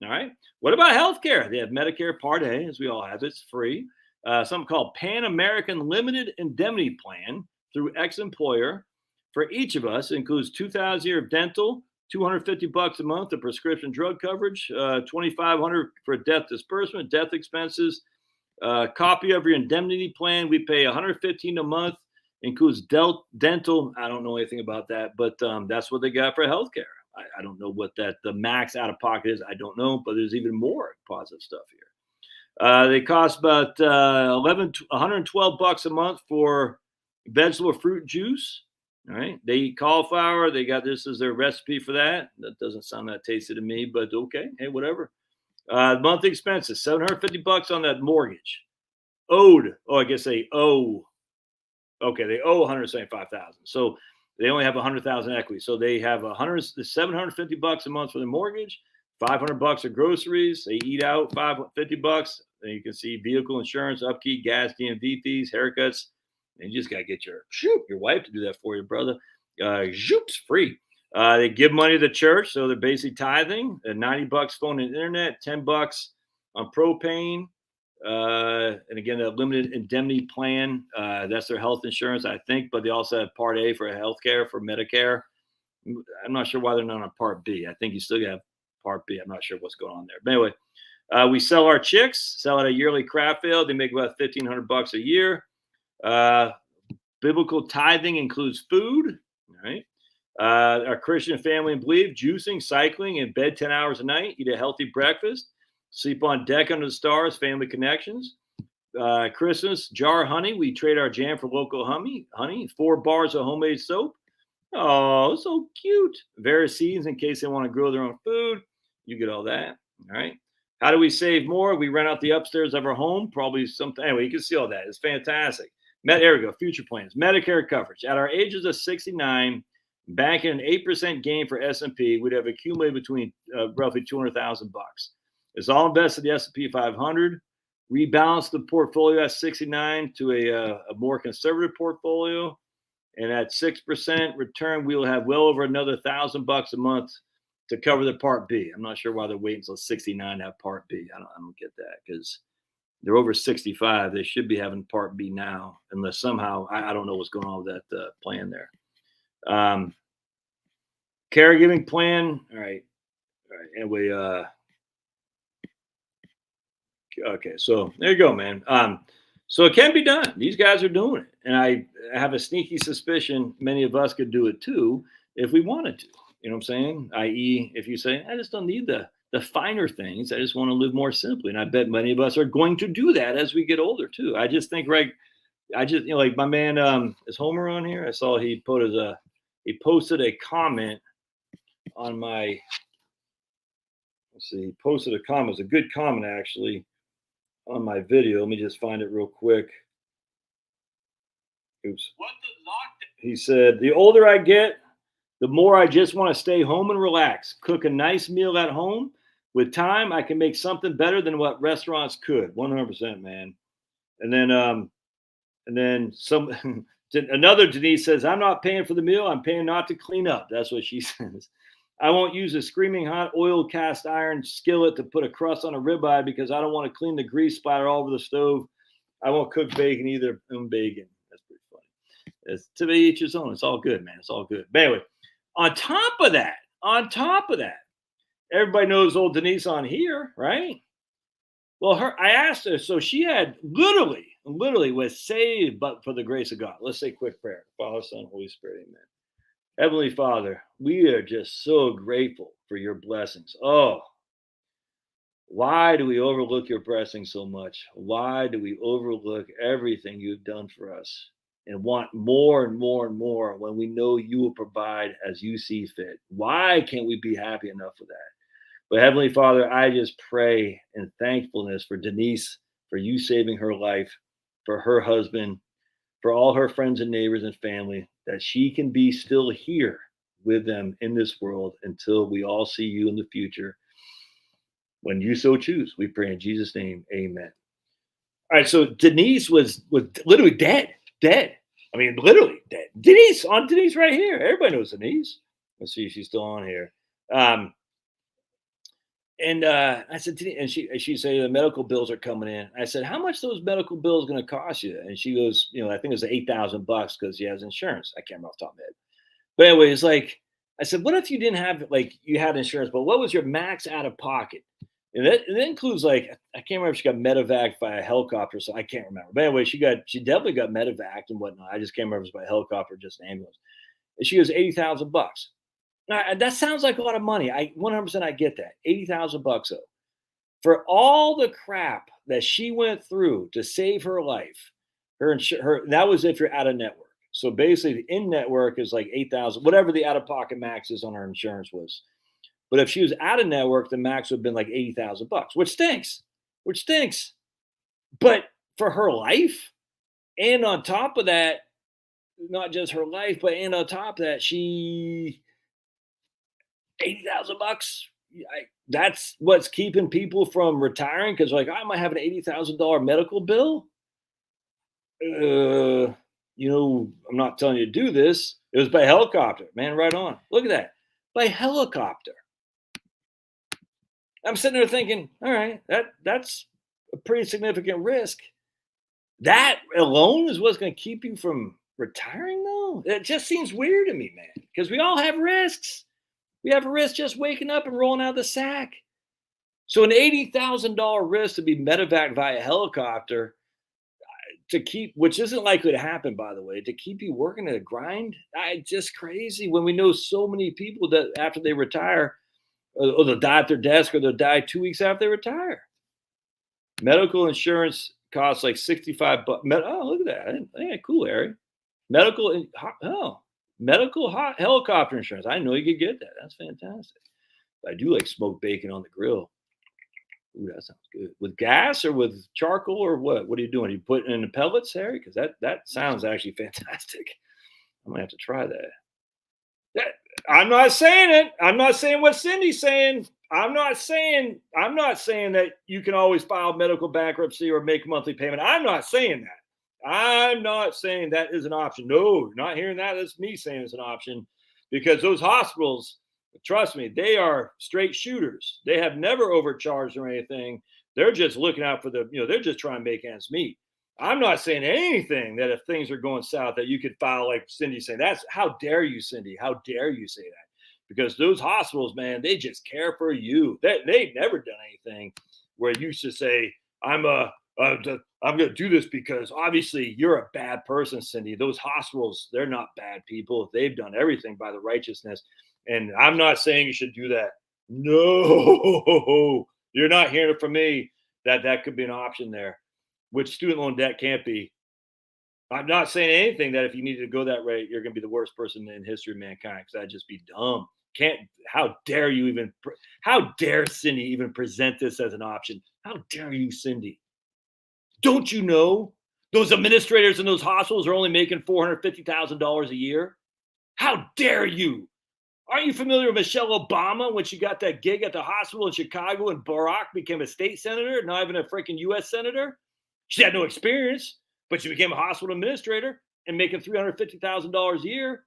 All right. What about healthcare? They have Medicare Part A, as we all have. It's free. Something called Pan American Limited Indemnity Plan through ex-employer. For each of us, it includes $2,000 a year of dental, $250 a month of prescription drug coverage, $2,500 for death disbursement, death expenses. Copy of your indemnity plan. We pay $115 a month. Includes dental. I don't know anything about that, but that's what they got for healthcare. I don't know what the max out of pocket is. I don't know, but there's even more positive stuff here. They cost about $112 a month for vegetable fruit juice. All right. They eat cauliflower. They got this as their recipe for that. That doesn't sound that tasty to me, but okay. Hey, whatever. Monthly expenses, $750 on that mortgage. Owed. Oh, I guess they owe. Okay, they owe $175,000. So they only have $100,000 equity. So they have $750 a month for the mortgage, $500 of groceries. They eat out $50. Then you can see vehicle insurance, upkeep, gas, DMV fees, haircuts. And you just gotta get your wife to do that for you, brother. Free. They give money to the church, so they're basically tithing. $90 phone and internet, $10 on propane. And again, the limited indemnity plan, that's their health insurance, I think, but they also have Part A for healthcare, for Medicare. I'm not sure why they're not on Part B. I think you still have Part B. I'm not sure what's going on there. But anyway, we sell our chicks, sell at a yearly craft fair. They make about $1,500 a year. Biblical tithing includes food. All right. Our Christian family believe juicing, cycling, and bed 10 hours a night, eat a healthy breakfast. Sleep on deck under the stars, family connections. Christmas, jar honey. We trade our jam for local honey. 4 bars of homemade soap. Oh, so cute. Various seasons in case they want to grow their own food. You get all that. All right. How do we save more? We rent out the upstairs of our home. Probably something. Anyway, you can see all that. It's fantastic. There we go. Future plans. Medicare coverage. At our ages of 69, banking an 8% gain for S&P, we'd have accumulated between roughly $200,000. It's all invested in the S&P 500. Rebalance the portfolio at 69 to a more conservative portfolio, and at 6% return, we will have well over another $1,000 a month to cover the Part B. I'm not sure why they're waiting until 69 to have Part B. I don't get that because they're over 65. They should be having Part B now, unless somehow I don't know what's going on with that plan there. Caregiving plan. All right. Anyway. Okay, so there you go, man. So it can be done. These guys are doing it. And I have a sneaky suspicion many of us could do it too if we wanted to. You know what I'm saying? I.e., if you say, I just don't need the finer things. I just want to live more simply. And I bet many of us are going to do that as we get older too. I just think, right. I just, like my man, is Homer on here? I saw he posted a comment on my, let's see, he posted a comment. It's a good comment actually on my video. Let me just find it real quick. Oops. He said, the older I get, the more I just want to stay home and relax, cook a nice meal at home. With time, I can make something better than what restaurants could. 100%, man. And then some another Denise says, I'm not paying for the meal. I'm paying not to clean up. That's what she says. I won't use a screaming hot oil cast iron skillet to put a crust on a ribeye because I don't want to clean the grease splatter all over the stove. I won't cook bacon either. Bacon. That's pretty funny. It's to each his own. It's all good, man. It's all good. But anyway, on top of that, everybody knows old Denise on here, right? Well, I asked her, so she had literally was saved, but for the grace of God. Let's say quick prayer. Father, Son, Holy Spirit, amen. Heavenly Father, we are just so grateful for your blessings. Oh, why do we overlook your blessings so much? Why do we overlook everything you've done for us and want more and more and more when we know you will provide as you see fit? Why can't we be happy enough with that? But Heavenly Father, I just pray in thankfulness for Denise, for you saving her life, for her husband, for all her friends and neighbors and family, that she can be still here with them in this world until we all see you in the future. When you so choose, we pray in Jesus' name, amen. All right, so Denise was literally dead. I mean, literally dead. Denise right here. Everybody knows Denise. Let's see if she's still on here. And I said, and she said the medical bills are coming in. I said, how much those medical bills going to cost you? And she goes, I think it was $8,000 because she has insurance. I can't remember off the top of my head. But anyway, it's like, I said, what if you didn't have, like, you had insurance, but what was your max out of pocket? And that includes, like, I can't remember if she got medevac by a helicopter, so I can't remember. But anyway, she definitely got medevac and whatnot. I just can't remember if it was by helicopter or just an ambulance. And she goes, $80,000. Now, that sounds like a lot of money. 100% I get that. $80,000 though. For all the crap that she went through to save her life, that was if you're out of network. So basically, the in network is like 8,000, whatever the out of pocket max is on her insurance was. But if she was out of network, the max would have been like $80,000, which stinks. But for her life, and on top of that, not just her life, but and on top of that, she $80,000. That's what's keeping people from retiring because, like, I might have an $80,000 medical bill. I'm not telling you to do this. It was by helicopter, man. Right on. Look at that, by helicopter. I'm sitting there thinking, all right, that's a pretty significant risk. That alone is what's going to keep you from retiring, though. It just seems weird to me, man, because we all have risks. We have a risk just waking up and rolling out of the sack. So an $80,000 risk to be medevac via helicopter which isn't likely to happen, by the way, to keep you working at a grind, just crazy when we know so many people that after they retire, or they'll die at their desk or they'll die 2 weeks after they retire. Medical insurance costs like $65. Oh, look at that. Yeah, cool, Harry. Medical helicopter insurance. I didn't know you could get that. That's fantastic. But I do like smoked bacon on the grill. Ooh, that sounds good. With gas or with charcoal or what? What are you doing? Are you putting in the pellets, Harry? Because that sounds actually fantastic. I'm gonna have to try that. I'm not saying it. I'm not saying what Cindy's saying. I'm not saying that you can always file medical bankruptcy or make monthly payment. I'm not saying that. I'm not saying that is an option. No, you're not hearing that. That's me saying it's an option, because those hospitals, trust me, they are straight shooters. They have never overcharged or anything. They're just looking out for they're just trying to make ends meet. I'm not saying anything that if things are going south that you could file, like Cindy saying. That's, how dare you, Cindy? How dare you say that? Because those hospitals, man, they just care for you. They've never done anything where you should say, I'm going to do this because obviously you're a bad person, Cindy. Those hospitals, they're not bad people. They've done everything by the righteousness. And I'm not saying you should do that. No, you're not hearing it from me that could be an option there, which student loan debt can't be. I'm not saying anything that if you needed to go that way, you're going to be the worst person in history of mankind because that'd just be dumb. Can't, how dare you even, how dare Cindy even present this as an option? How dare you, Cindy? Don't you know those administrators in those hospitals are only making $450,000 a year? How dare you? Aren't you familiar with Michelle Obama when she got that gig at the hospital in Chicago and Barack became a state senator, not even a freaking U.S. senator? She had no experience, but she became a hospital administrator and making $350,000 a year.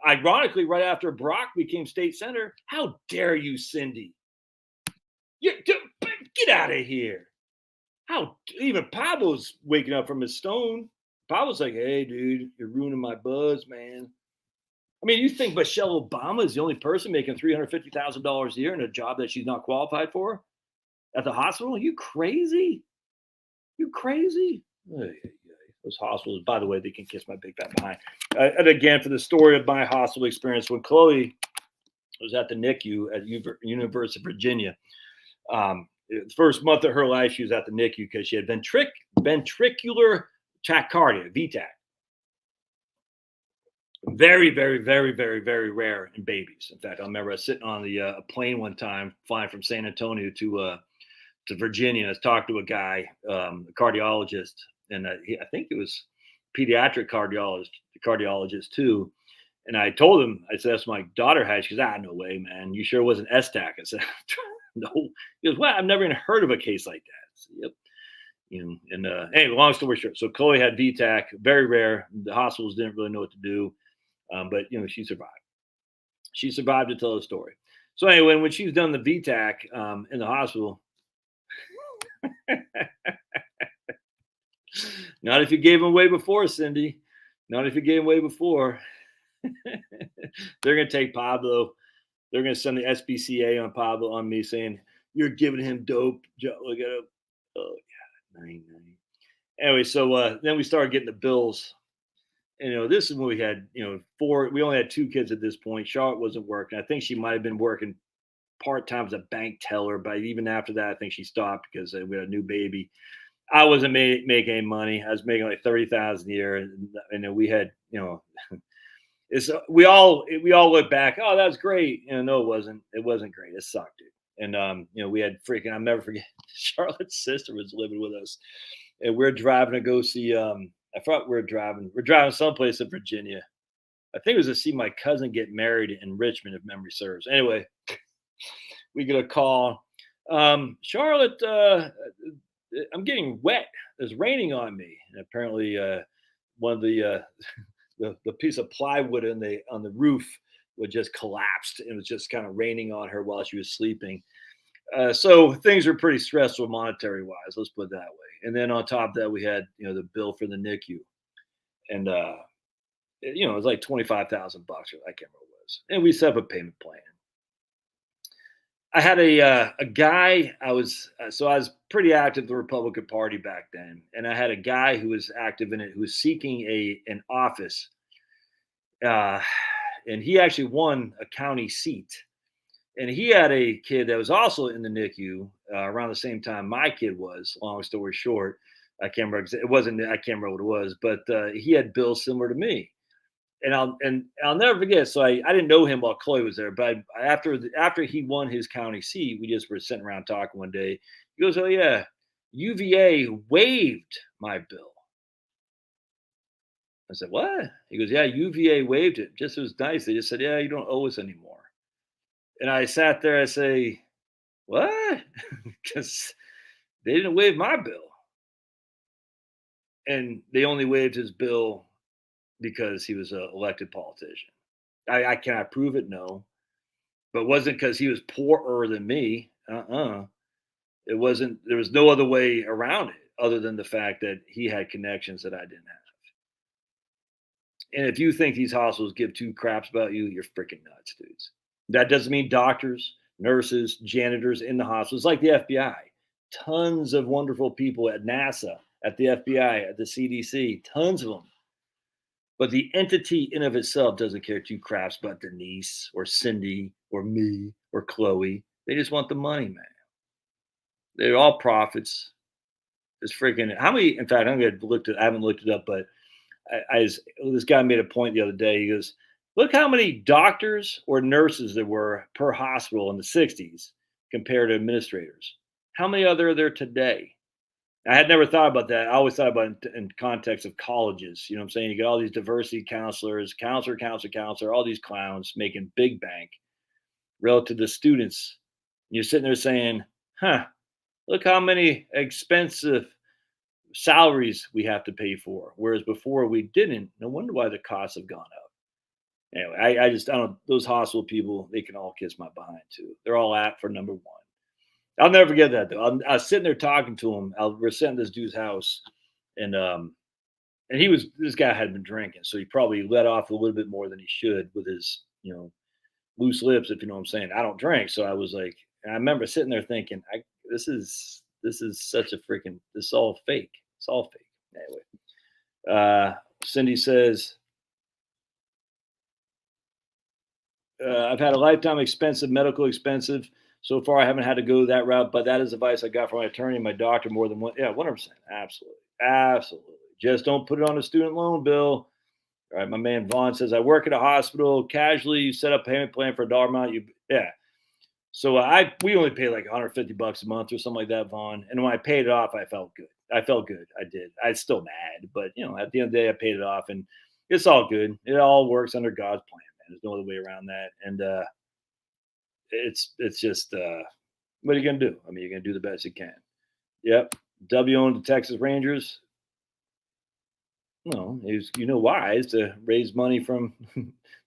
Ironically, right after Barack became state senator. How dare you, Cindy? Get out of here. How even Pablo's waking up from his stone. Pablo's like, hey, dude, you're ruining my buzz, man. I mean, you think Michelle Obama is the only person making $350,000 a year in a job that she's not qualified for at the hospital? You crazy? You crazy? Those hospitals, by the way, they can kiss my big fat behind. And again, for the story of my hospital experience, when Chloe was at the NICU at University of Virginia, the first month of her life, she was at the NICU because she had ventricular tachycardia, VTAC. Very, very, very, very, very rare in babies. In fact, I remember I was sitting on the plane one time, flying from San Antonio to Virginia. I was talking to a guy, a cardiologist, and I think it was pediatric cardiologist too. And I told him, I said, that's my daughter had. She goes, no way, man. You sure it wasn't STAC? I said, no. He goes, well, I've never even heard of a case like that. Said, yep. Anyway, long story short. So Chloe had VTAC, very rare. The hospitals didn't really know what to do. But she survived. She survived to tell the story. So anyway, when she was done the VTAC in the hospital, not if you gave them away before, Cindy. Not if you gave them away before. They're gonna take Pablo. They're gonna send the SPCA on Pablo on me saying you're giving him dope. Look at him. Oh yeah, 9. Anyway, so then we started getting the bills. And, this is when we had, we only had 2 kids at this point. Charlotte wasn't working. I think she might have been working part-time as a bank teller, but even after that, I think she stopped because we had a new baby. I wasn't making any money. I was making like $30,000 a year. And then we had, we all look back. Oh, that's great. No, it wasn't. It wasn't great. It sucked, dude. And, we had I'll never forget, Charlotte's sister was living with us. And we're driving to go see, I thought we're driving someplace in Virginia. I think it was to see my cousin get married in Richmond, if memory serves. Anyway, we get a call. Charlotte, I'm getting wet. It's raining on me. And apparently one of the piece of plywood on the roof would just collapsed. It was just kind of raining on her while she was sleeping. So things are pretty stressful monetary wise. Let's put it that way. And then on top of that, we had, the bill for the NICU, and it was like $25,000 or I can't remember what it was. And we set up a payment plan. I had a guy. I was pretty active in the Republican Party back then, and I had a guy who was active in it who was seeking an office, and he actually won a county seat. And he had a kid that was also in the NICU around the same time my kid was. Long story short, I can't remember. It wasn't. I can't remember what it was, but he had bills similar to me. And I'll never forget. So I didn't know him while Chloe was there, but after he won his county seat, we just were sitting around talking one day. He goes, "Oh yeah, UVA waived my bill." I said, "What?" He goes, "Yeah, UVA waived it. Just, it was nice. They just said, yeah, you don't owe us anymore." And I sat there, I say, what? Because they didn't waive my bill. And they only waived his bill because he was an elected politician. I cannot prove it, no. But it wasn't because he was poorer than me. It wasn't, there was no other way around it other than the fact that he had connections that I didn't have. And if you think these hospitals give 2 craps about you, you're freaking nuts, dudes. That doesn't mean doctors, nurses, janitors in the hospitals, like the FBI. Tons of wonderful people at NASA, at the FBI, at the CDC, tons of them. But the entity in of itself doesn't care two craps about Denise or Cindy or me or Chloe. They just want the money, man. They're all profits. It's freaking how many? In fact, I'm gonna look at. I haven't looked it up, but this guy made a point the other day. He goes, "Look how many doctors or nurses there were per hospital in the '60s compared to administrators. How many are there today?" I had never thought about that. I always thought about it in context of colleges. You know what I'm saying? You get all these diversity counselors, counselor, all these clowns making big bank relative to students. You're sitting there saying, huh, look how many expensive salaries we have to pay for. Whereas before we didn't. No wonder why the costs have gone up. Anyway, I don't, those hospital people, they can all kiss my behind too. They're all at for number one. I'll never forget that though. I was sitting there talking to him. We're sitting at this dude's house, and this guy had been drinking, so he probably let off a little bit more than he should with his loose lips, if you know what I'm saying. I don't drink, so I was like, and I remember sitting there thinking, this is such a freaking this is all fake. It's all fake. Cindy says, I've had a lifetime expensive medical expensive. So far, I haven't had to go that route, but that is advice I got from my attorney and my doctor more than one. Yeah, 100%. Absolutely. Absolutely. Just don't put it on a student loan bill. All right. My man Vaughn says, I work at a hospital. Casually, you set up payment plan for a dollar amount. Yeah. So we only pay like $150 a month or something like that, Vaughn. And when I paid it off, I felt good. I felt good. I did. I was still mad, but at the end of the day, I paid it off, and it's all good. It all works under God's plan, man. There's no other way around that. And it's just what are you gonna do? I mean, you're gonna do the best you can. Yep. W owned the Texas Rangers. No, you know why? Is to raise money from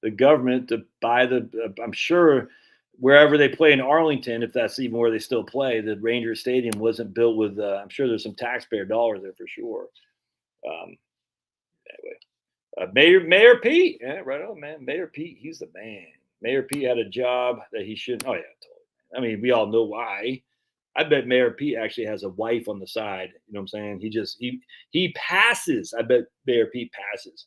the government to buy the. I'm sure wherever they play in Arlington, if that's even where they still play, the Rangers Stadium wasn't built with. I'm sure there's some taxpayer dollars there for sure. Um, anyway, Mayor Pete, yeah, right on, man. Mayor Pete, he's the man. Mayor Pete had a job that he shouldn't. Oh yeah, totally. I mean, we all know why. I bet Mayor Pete actually has a wife on the side. You know what I'm saying? He passes. I bet Mayor Pete passes.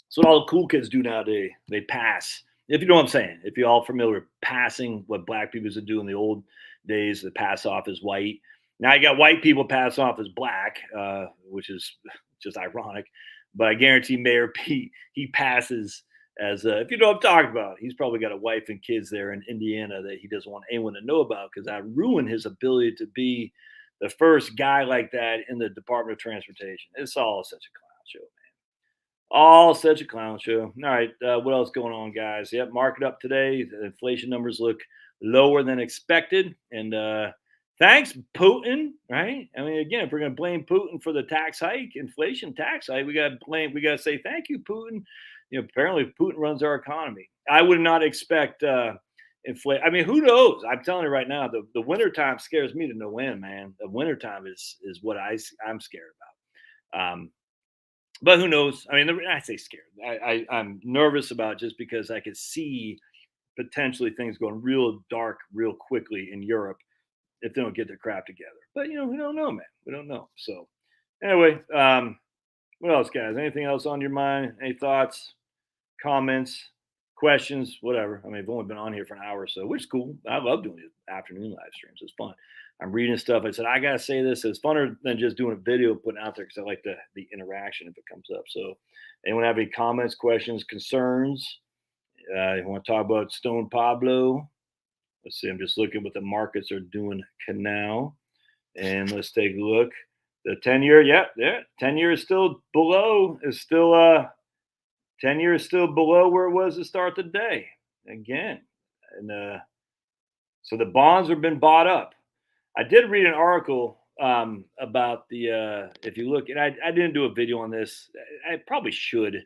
So all the cool kids do nowadays. They pass. If you know what I'm saying. If you're all familiar with passing, what black people used to do in the old days, to pass off as white. Now you got white people pass off as black, which is just ironic. But I guarantee Mayor Pete, he passes as if you know what I'm talking about. He's probably got a wife and kids there in Indiana that he doesn't want anyone to know about because I ruined his ability to be the first guy like that in the Department of Transportation. It's all such a clown show. All such a clown show. All right, what else going on, guys? Yep, market up today. The inflation numbers look lower than expected, and thanks Putin. Right? I mean, again, if we're going to blame Putin for the tax hike, inflation tax hike, we got to blame. We got to say thank you, Putin. Apparently Putin runs our economy. I would not expect inflation. I mean, who knows? I'm telling you right now, the winter time scares me to no end, man. The winter time is what I'm scared about. But who knows? I mean, I say scared. I'm nervous about it just because I could see potentially things going real dark real quickly in Europe if they don't get their crap together. But we don't know, man. We don't know. So anyway, what else, guys? Anything else on your mind? Any thoughts, comments, questions, whatever? I mean, I've only been on here for an hour or so, which is cool. I love doing these afternoon live streams. It's fun. I'm reading stuff. I said, I gotta say this. It's funner than just doing a video putting out there because I like the interaction if it comes up. So anyone have any comments, questions, concerns? You want to talk about Stone Pablo? Let's see. I'm just looking what the markets are doing now. And let's take a look. The 10-year, yeah. 10-year is still below, 10 years still below where it was to start the day. Again. And so the bonds have been bought up. I did read an article about if you look, and I didn't do a video on this. I probably should,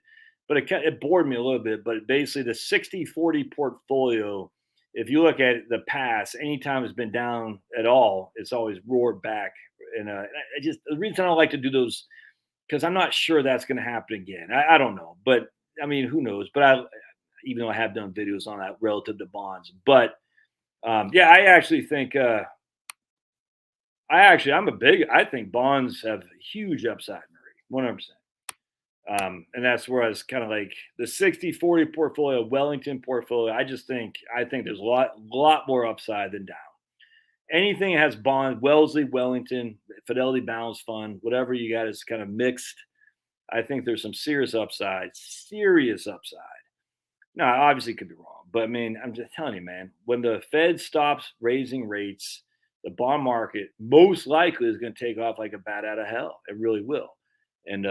but it bored me a little bit. But basically, the 60-40 portfolio, if you look at the past, anytime it's been down at all, it's always roared back. And the reason I don't like to do those, because I'm not sure that's going to happen again. I don't know. But I mean, who knows? But even though I have done videos on that relative to bonds. But yeah, I actually think I think bonds have a huge upside, Murray, 100%. And that's where I was kind of like the 60-40 portfolio, Wellington portfolio. I think there's a lot more upside than down. Anything that has bond, Wellesley, Wellington, Fidelity Balance Fund, whatever you got is kind of mixed. I think there's some serious upside, serious upside. Now, obviously, it could be wrong, but I mean, I'm just telling you, man, when the Fed stops raising rates, the bond market most likely is going to take off like a bat out of hell. It really will. And,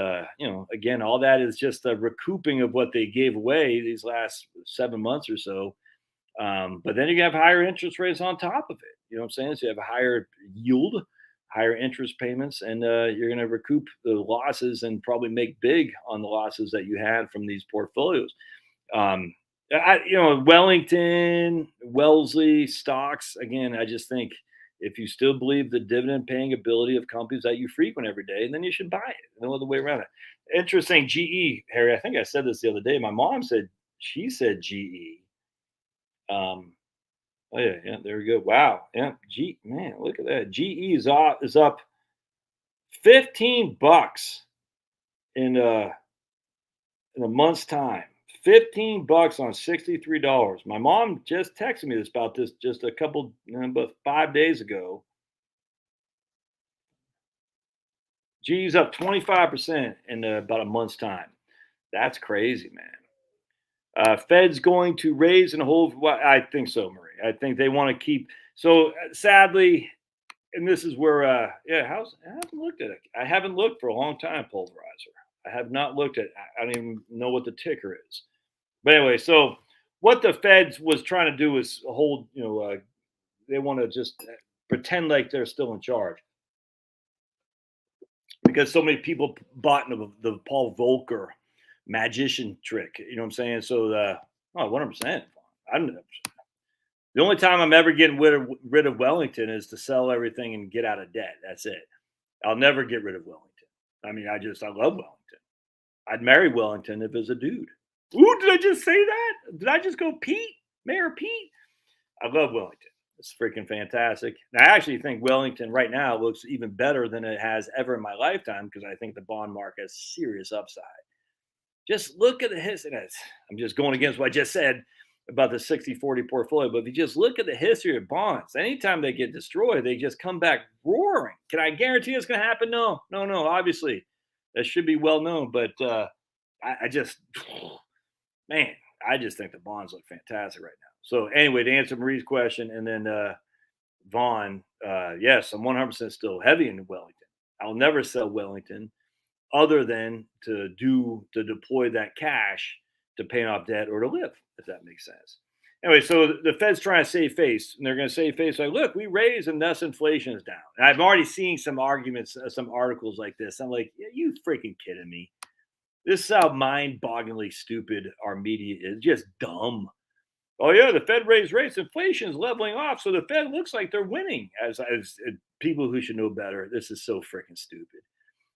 again, all that is just a recouping of what they gave away these last 7 months or so. But then you have higher interest rates on top of it. You know what I'm saying? So you have a higher yield, higher interest payments, and you're going to recoup the losses and probably make big on the losses that you had from these portfolios. Wellington, Wellesley stocks. Again, I just think if you still believe the dividend paying ability of companies that you frequent every day, then you should buy it. No other way around it. Interesting. GE, Harry. I think I said this the other day. My mom said she said GE. Oh yeah, there we go. Wow, yeah, man, look at that. GE is up $15 in a month's time. $15 on $63. My mom just texted me about this just about 5 days ago. GE's up 25% in about a month's time. That's crazy, man. Fed's going to raise and hold. Well, I think so, Marie. I think they want to keep. So sadly, and this is where, I haven't looked at it. I haven't looked for a long time. Polarizer. I have not looked at. I don't even know what the ticker is. But anyway, so what the Feds was trying to do is hold. They want to just pretend like they're still in charge because so many people bought into the Paul Volcker magician trick. You know what I'm saying? So 100%. The only time I'm ever getting rid of Wellington is to sell everything and get out of debt. That's it. I'll never get rid of Wellington. I mean, I love Wellington. I'd marry Wellington if it was a dude. Ooh, did I just say that? Did I just go Pete? Mayor Pete? I love Wellington. It's freaking fantastic. And I actually think Wellington right now looks even better than it has ever in my lifetime because I think the bond market has serious upside. Just look at the history. I'm just going against what I just said about the 60-40 portfolio. But if you just look at the history of bonds, anytime they get destroyed, they just come back roaring. Can I guarantee it's going to happen? No. Obviously, that should be well known. But I just, man, I just think the bonds look fantastic right now. So anyway, to answer Marie's question, and then Vaughn, yes, I'm 100% still heavy in Wellington. I'll never sell Wellington other than to deploy that cash to pay off debt or to live, if that makes sense. Anyway, so the Fed's trying to save face, and they're going to save face like, look, we raise and thus inflation is down. And I've already seen some arguments, some articles like this. I'm like, yeah, you freaking kidding me? This is how mind-bogglingly stupid our media is. Just dumb. Oh yeah, the Fed raised rates, inflation is leveling off, so the Fed looks like they're winning. As people who should know better, this is so freaking stupid.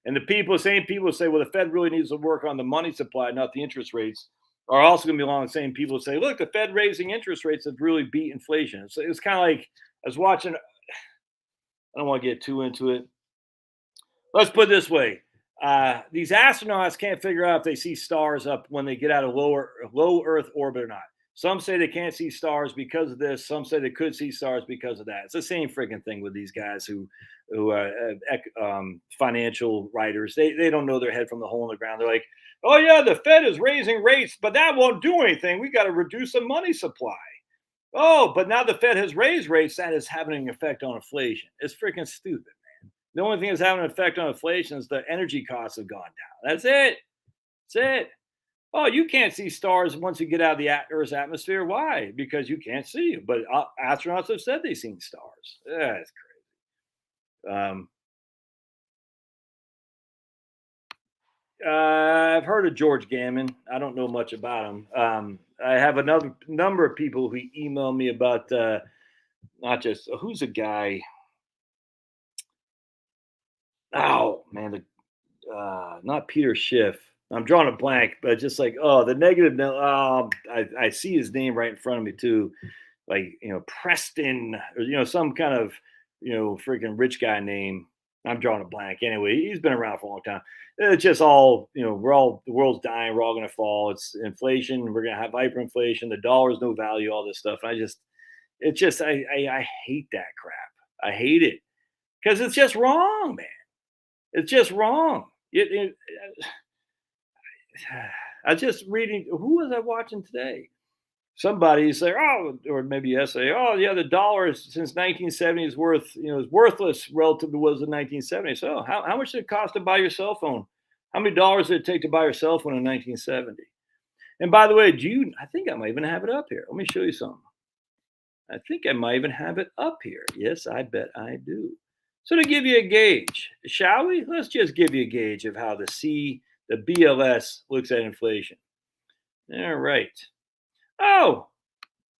And same people say, well, the Fed really needs to work on the money supply, not the interest rates, are also going to be along the same people who say, look, the Fed raising interest rates have really beat inflation. So it's kind of like I was watching. I don't want to get too into it. Let's put it this way. These astronauts can't figure out if they see stars up when they get out of low Earth orbit or not. Some say they can't see stars because of this. Some say they could see stars because of that. It's the same freaking thing with these guys who are financial writers. They don't know their head from the hole in the ground. They're like, oh yeah, the Fed is raising rates, but that won't do anything. We got to reduce the money supply. Oh, but now the Fed has raised rates. That is having an effect on inflation. It's freaking stupid, man. The only thing that's having an effect on inflation is the energy costs have gone down. That's it. That's it. Oh, you can't see stars once you get out of the Earth's atmosphere. Why? Because you can't see them. But astronauts have said they've seen stars. That's crazy. I've heard of George Gammon. I don't know much about him. I have another number of people who email me about not just who's a guy. Oh man, not Peter Schiff. I'm drawing a blank, but just like, the negative. I see his name right in front of me too, like Preston, or some kind of freaking rich guy name. I'm drawing a blank. Anyway, he's been around for a long time. It's just all, we're all, the world's dying. We're all going to fall. It's inflation. We're going to have hyperinflation. The dollar's no value, all this stuff. It's just, I hate that crap. I hate it because it's just wrong, man. It's just wrong. I was just reading, who was I watching today? Somebody say, oh, or maybe yesterday, oh yeah, the dollar since 1970 is worth, is worthless relative to what it was in 1970. So how much did it cost to buy your cell phone? How many dollars did it take to buy your cell phone in 1970? And by the way, I think I might even have it up here. Let me show you something. I think I might even have it up here. Yes, I bet I do. So to give you a gauge, shall we? Let's just give you a gauge of how the BLS looks at inflation. All right. Oh,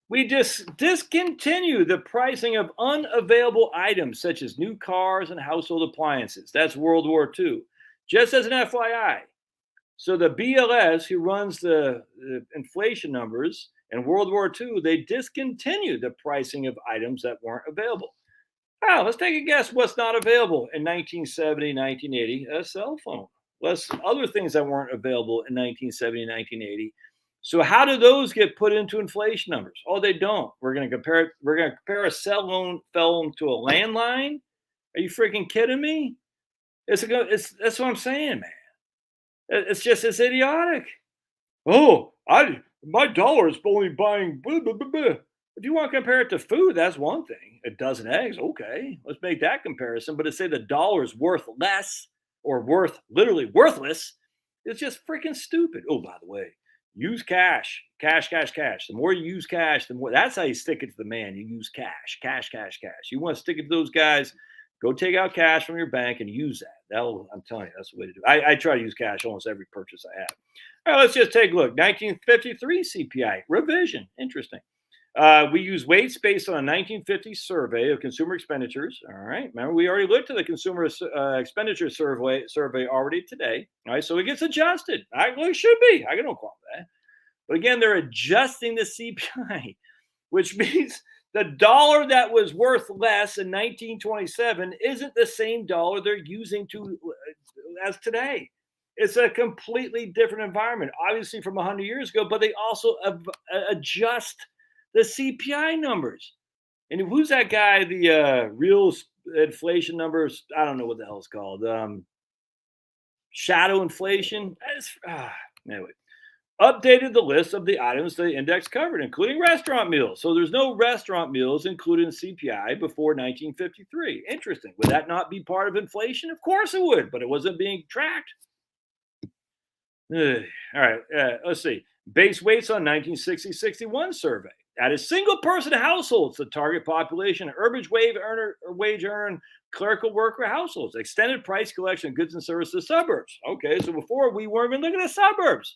we just discontinue the pricing of unavailable items such as new cars and household appliances. That's World War II. Just as an FYI. So the BLS, who runs the inflation numbers in World War II, they discontinued the pricing of items that weren't available. Oh, let's take a guess what's not available in 1970, 1980. A cell phone. Less other things that weren't available in 1970, 1980. So how do those get put into inflation numbers? Oh, they don't. We're going to compare it. We're going to compare a cell phone to a landline. Are you freaking kidding me? That's what I'm saying, man. It's idiotic. Oh, my dollar is only buying blah, blah, blah, blah. If you want to compare it to food, that's one thing. A dozen eggs, okay, let's make that comparison. But to say the dollar is worth less or literally worthless, it's just freaking stupid. Oh, by the way, use cash, cash, cash, cash. The more you use cash, the more. That's how you stick it to the man. You use cash, cash, cash, cash. You want to stick it to those guys? Go take out cash from your bank and use that. I'm telling you, that's the way to do it. I try to use cash almost every purchase I have. All right, let's just take a look. 1953 CPI revision. Interesting. We use weights based on a 1950 survey of consumer expenditures. All right. Remember, we already looked at the consumer expenditure survey already today. All right. So it gets adjusted. It should be. I don't call that. But again, they're adjusting the CPI, which means the dollar that was worth less in 1927 isn't the same dollar they're using as today. It's a completely different environment, obviously from 100 years ago, but they also adjust the CPI numbers. And who's that guy? The real inflation numbers? I don't know what the hell it's called. Shadow inflation. Anyway, updated the list of the items the index covered, including restaurant meals. So there's no restaurant meals included in CPI before 1953. Interesting. Would that not be part of inflation? Of course it would, but it wasn't being tracked. All right. Let's see. Base weights on 1960-61 survey. At a single person households, the target population, urban wage earner, clerical worker households, extended price collection of goods and services suburbs. Okay, so before we weren't even looking at suburbs.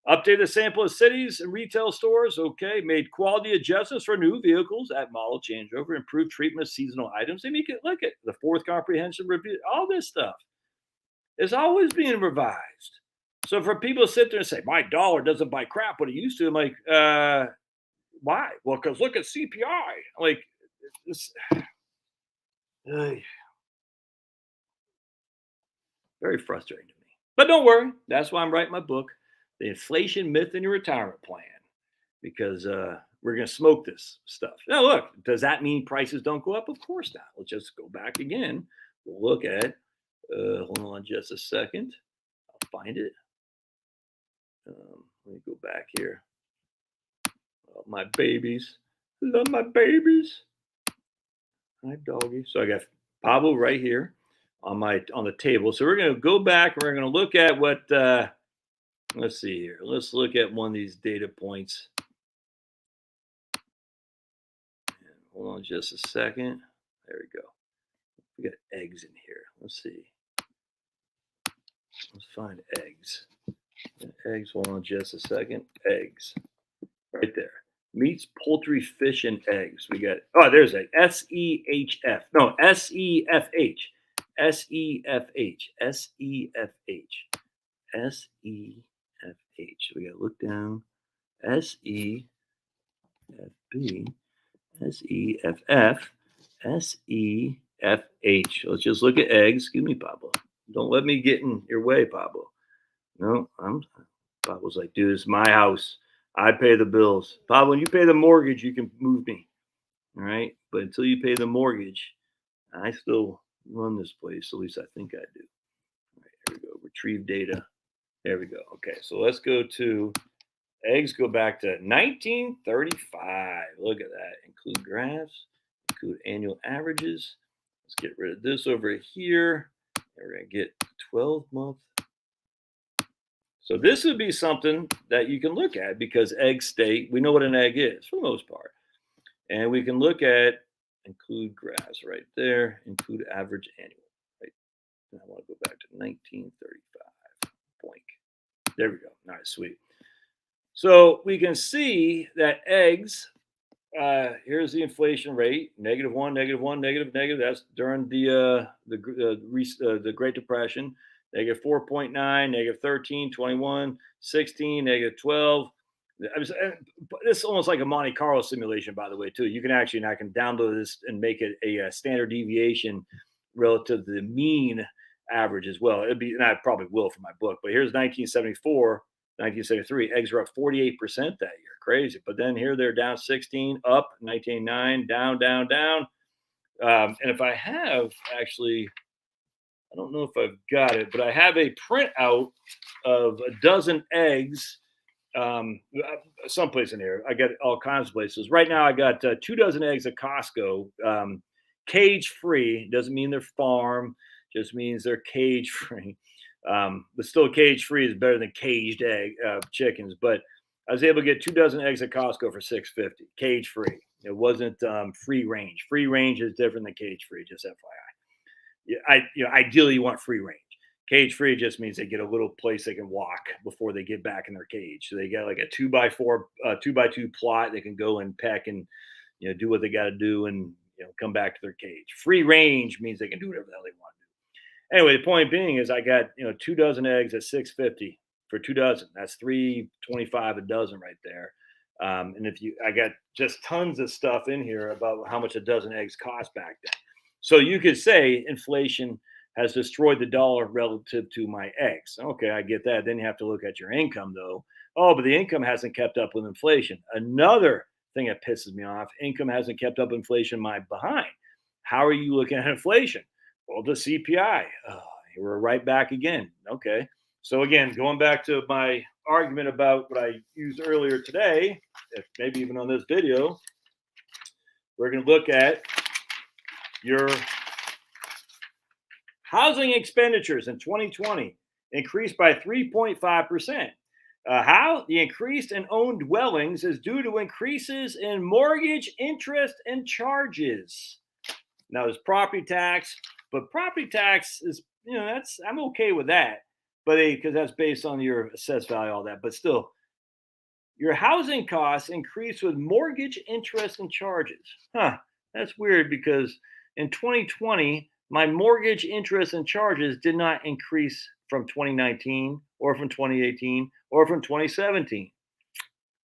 Update the sample of cities and retail stores. Okay, made quality adjustments for new vehicles at model changeover, improved treatment of seasonal items. They make it look at the fourth comprehensive review. All this stuff is always being revised. So for people to sit there and say, my dollar doesn't buy crap what it used to, I'm like, why? Well, because look at CPI. Like, this, very frustrating to me. But don't worry. That's why I'm writing my book, The Inflation Myth in Your Retirement Plan, because we're going to smoke this stuff. Now, look, does that mean prices don't go up? Of course not. Let's just go back again. We'll look at, hold on just a second. I'll find it. Let me go back here. Oh, my babies. Love my babies. Hi, doggy. So I got Pablo right here on the table. So we're going to go back and we're going to look at what, let's see here. Let's look at one of these data points. And hold on just a second. There we go. We got eggs in here. Let's see. Let's find eggs. Eggs, hold on just a second. Eggs. Right there. Meats, poultry, fish, and eggs. We got, there's a SEHF. No, SEFH. SEFH. SEFH. SEFH. So we got to look down. SEFB. SEFF. SEFH. FH. Let's just look at eggs. Excuse me, Pablo. Don't let me get in your way, Pablo. No, Pablo's like, dude, it's my house. I pay the bills. Pablo, when you pay the mortgage, you can move me. All right. But until you pay the mortgage, I still run this place. At least I think I do. All right, here we go. Retrieve data. There we go. Okay. So let's go to eggs, go back to 1935. Look at that. Include graphs, include annual averages. Let's get rid of this over here. And we're going to get 12-month. So this would be something that you can look at because eggs stay, we know what an egg is for the most part. And we can look at include graphs right there, include average annual. Right. And I want to go back to 1935. Boink. There we go. All right, sweet. So we can see that eggs, here's the inflation rate, -1, -1, negative. That's during the Great Depression. -4.9, -13, 21, 16, -12. This is almost like a Monte Carlo simulation, by the way, too. You can actually, and I can download this and make it a standard deviation relative to the mean average as well. It'd be, and I probably will for my book, but here's 1974, 1973. Eggs were up 48% that year. Crazy. But then here they're down 16, up 19.9, down. And if I have actually, I don't know if I've got it, but I have a printout of a dozen eggs someplace in here. I got all kinds of places. Right now, I got 2 dozen eggs at Costco, cage free. Doesn't mean they're farm, just means they're cage free. But still, cage free is better than caged egg chickens. But I was able to get 2 dozen eggs at Costco for $6.50, cage free. It wasn't free range. Free range is different than cage free. Just FYI. Ideally, you want free range. Cage free just means they get a little place they can walk before they get back in their cage. So they got like a 2x4, 2x2 plot. They can go and peck and do what they got to do and come back to their cage. Free range means they can do whatever the hell they want to do. Anyway, the point being is I got 2 dozen eggs at $6.50 for 2 dozen. That's $3.25 a dozen right there. And I got just tons of stuff in here about how much a dozen eggs cost back then. So you could say inflation has destroyed the dollar relative to my eggs. Okay, I get that. Then you have to look at your income, though. Oh, but the income hasn't kept up with inflation. Another thing that pisses me off, income hasn't kept up with inflation my behind. How are you looking at inflation? Well, the CPI. Oh, we're right back again. Okay. So again, going back to my argument about what I used earlier today, maybe even on this video, we're going to look at your housing expenditures in 2020 increased by 3.5%. How? The increase in owned dwellings is due to increases in mortgage interest and charges. Now, there's property tax, but property tax is, I'm okay with that, but because that's based on your assessed value, all that. But still, your housing costs increase with mortgage interest and charges. That's weird because in 2020, my mortgage interest and charges did not increase from 2019 or from 2018 or from 2017.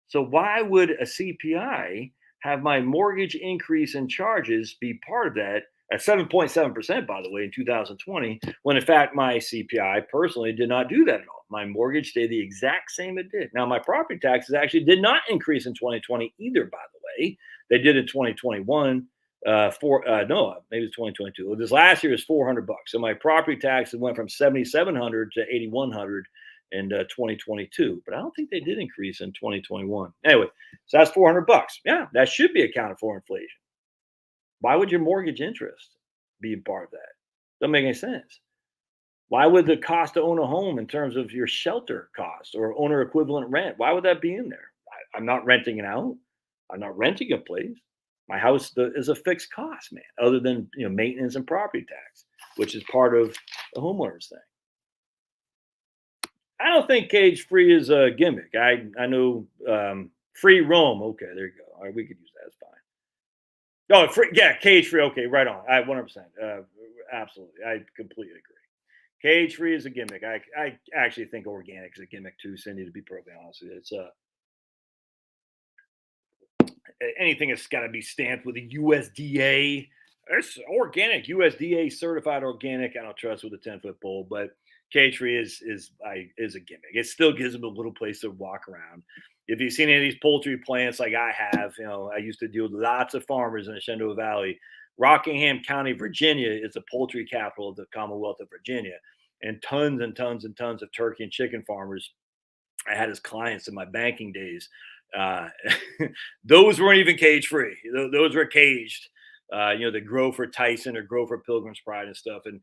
So why would a CPI have my mortgage increase in charges be part of that at 7.7%, by the way, in 2020, when in fact my CPI personally did not do that at all. My mortgage stayed the exact same it did. Now, my property taxes actually did not increase in 2020 either, by the way. They did in 2021. Maybe it's 2022. This last year is $400. So my property taxes went from $7,700 to $8,100 in 2022. But I don't think they did increase in 2021. Anyway, so that's $400. Yeah, that should be accounted for inflation. Why would your mortgage interest be a part of that? Doesn't make any sense. Why would the cost to own a home in terms of your shelter cost or owner equivalent rent, why would that be in there? I'm not renting it out. I'm not renting a place. My house is a fixed cost, man, other than maintenance and property tax, which is part of the homeowner's thing. I don't think cage free is a gimmick. I know free roam. Okay, there you go. All right, we could use that. It's fine. No, free, yeah, cage free. Okay, right on. I 100%. Absolutely, I completely agree. Cage free is a gimmick. I actually think organic is a gimmick too, Cindy. To be perfectly honest with you, it's anything that's got to be stamped with a USDA It's organic, USDA certified organic. I don't trust with a 10-foot pole, but cage free is a gimmick. It still gives them a little place to walk around. If you've seen any of these poultry plants like I have, I used to deal with lots of farmers in the Shenandoah Valley. Rockingham County, Virginia is the poultry capital of the Commonwealth of Virginia. And tons and tons and tons of turkey and chicken farmers I had as clients in my banking days. Uh, those weren't even cage free. Those were caged. They grow for Tyson or grow for Pilgrim's Pride and stuff. And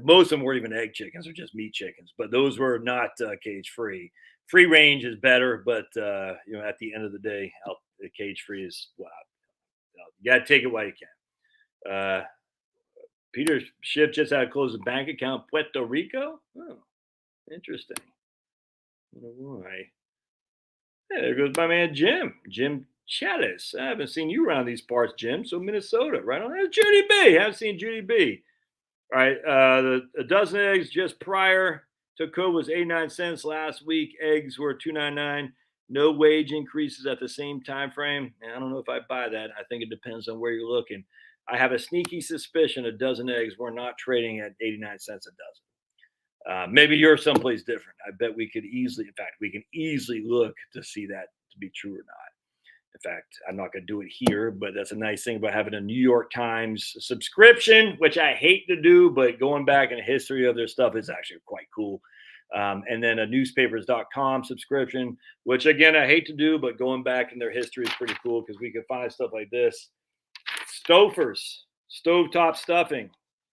most of them weren't even egg chickens or just meat chickens, but those were not cage free. Free range is better, but at the end of the day, the cage free is wow. You got to take it while you can. Peter Schiff just had to close a bank account, Puerto Rico. Oh, interesting. Why? Yeah, there goes my man Jim Chattis. I haven't seen you around these parts, Jim. So Minnesota, right on. There's Judy B. Haven't seen Judy B. All right. A dozen eggs just prior to COVID was 89 cents last week. Eggs were $2.99. No wage increases at the same time frame. And I don't know if I buy that. I think it depends on where you're looking. I have a sneaky suspicion a dozen eggs were not trading at 89 cents a dozen. Maybe you're someplace different. I bet we can easily look to see that to be true or not. In fact, I'm not going to do it here, but that's a nice thing about having a New York Times subscription, which I hate to do, but going back in the history of their stuff is actually quite cool. And then a newspapers.com subscription, which again, I hate to do, but going back in their history is pretty cool because we can find stuff like this. Stouffer's, stovetop stuffing,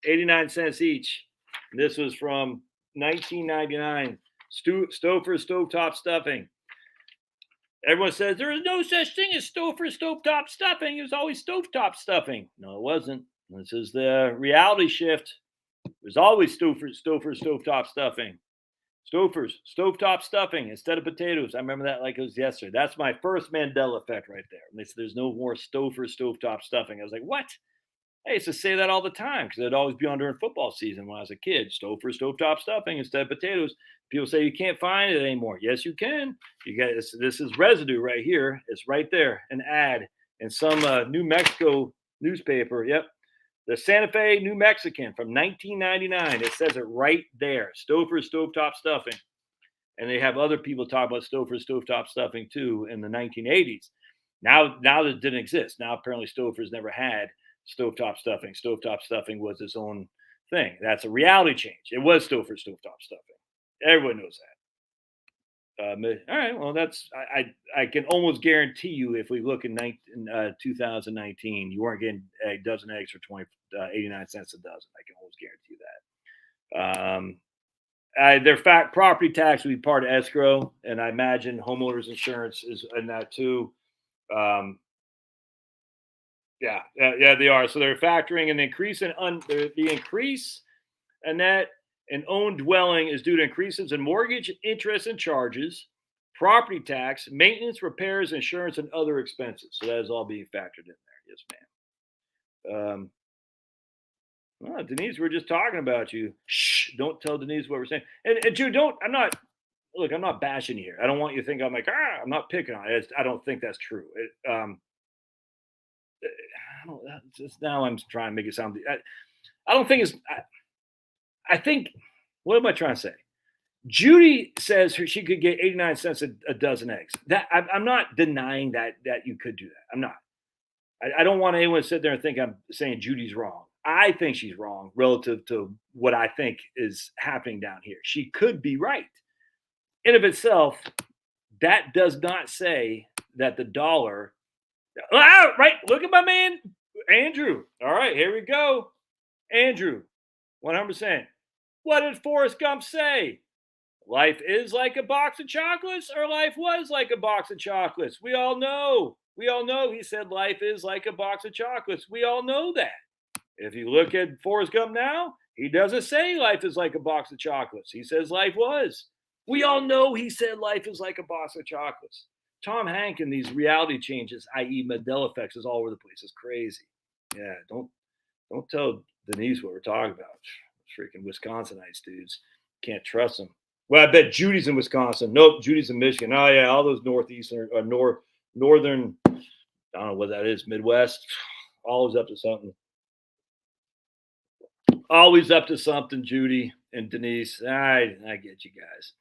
89 cents each. And this was from 1999. Stouffer's stovetop stuffing. Everyone says there is no such thing as Stouffer's stovetop stuffing. It was always stovetop stuffing. No, it wasn't. This is the reality shift. There's always Stouffer's stovetop stuffing. Stouffer's stovetop stuffing instead of potatoes. I remember that like it was yesterday. That's my first Mandela effect right there. They said there's no more Stouffer's stovetop stuffing. I was like, what? I used to say that all the time because it'd always be on during football season when I was a kid. Stouffer's stovetop stuffing instead of potatoes. People say you can't find it anymore. Yes, you can. You got this is residue right here. It's right there. An ad in some New Mexico newspaper. Yep. The Santa Fe New Mexican from 1999. It says it right there. Stouffer's stovetop stuffing. And they have other people talk about Stouffer's stovetop stuffing too in the 1980s. Now that didn't exist. Now apparently Stouffer's never had stovetop stuffing. Stovetop stuffing was its own thing. That's a reality change. It was Stouffer's stovetop stuffing. Everyone knows that. All right. Well, that's I can almost guarantee you if we look in 2019, you weren't getting a dozen eggs for 89 cents a dozen. I can almost guarantee that. Their property tax would be part of escrow, and I imagine homeowners insurance is in that too. Yeah, they are. So they're factoring an increase in the increase in that an owned dwelling is due to increases in mortgage, interest, and charges, property tax, maintenance, repairs, insurance, and other expenses. So that is all being factored in there. Yes, ma'am. Well, Denise, we're just talking about you. Shh! Don't tell Denise what we're saying. And Jude, I'm not bashing you here. I don't want you to think I'm like, I'm not picking on it. I don't think that's true. Now I'm trying to make it sound. I don't think it's. I think. What am I trying to say? Judy says she could get 89 cents a dozen eggs. That I'm not denying that you could do that. I'm not. I don't want anyone to sit there and think I'm saying Judy's wrong. I think she's wrong relative to what I think is happening down here. She could be right. In of itself, that does not say that the dollar. Right. Look at my man, Andrew. All right, here we go. Andrew, 100%. What did Forrest Gump say? Life is like a box of chocolates, or life was like a box of chocolates. We all know. He said life is like a box of chocolates. We all know that. If you look at Forrest Gump now, he doesn't say life is like a box of chocolates. He says life was. We all know he said life is like a box of chocolates. Tom Hanks and these reality changes, i.e. Mandela effects, is all over the place. It's crazy. Yeah, don't tell Denise what we're talking about. Freaking Wisconsinites, dudes. Can't trust them. Well, I bet Judy's in Wisconsin. Nope, Judy's in Michigan. Oh, yeah, all those northeastern or northern, I don't know what that is, Midwest, always up to something. Always up to something, Judy and Denise. I get you guys.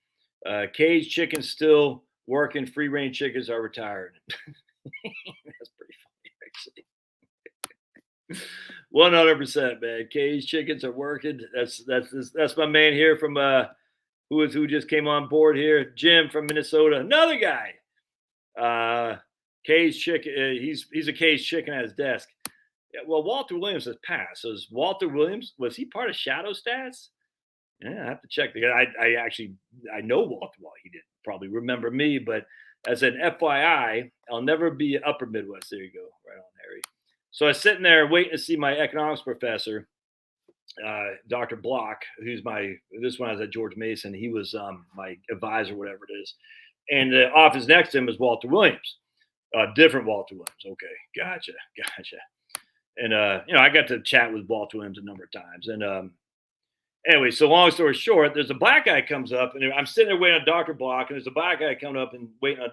Caged chickens still working. Free range chickens are retired. That's pretty funny, actually. 100%, man. Caged chickens are working. That's my man here from who just came on board here. Jim from Minnesota. Another guy. Caged chicken. He's a caged chicken at his desk. Yeah, well, Walter Williams has passed. So is Walter Williams, was he part of Shadow Stats? Yeah, I have to check. I know Walter. Well, he didn't probably remember me, but as an FYI, I'll never be Upper Midwest. There you go, right on, Harry. So I was sitting there waiting to see my economics professor, Dr. Block, this one I was at George Mason. He was my advisor, whatever it is, and the office next to him is Walter Williams, different Walter Williams. Okay, gotcha. And I got to chat with Walter Williams a number of times, and anyway, so long story short, there's a black guy comes up, and I'm sitting there waiting on Dr. Block, and there's a black guy coming up and waiting on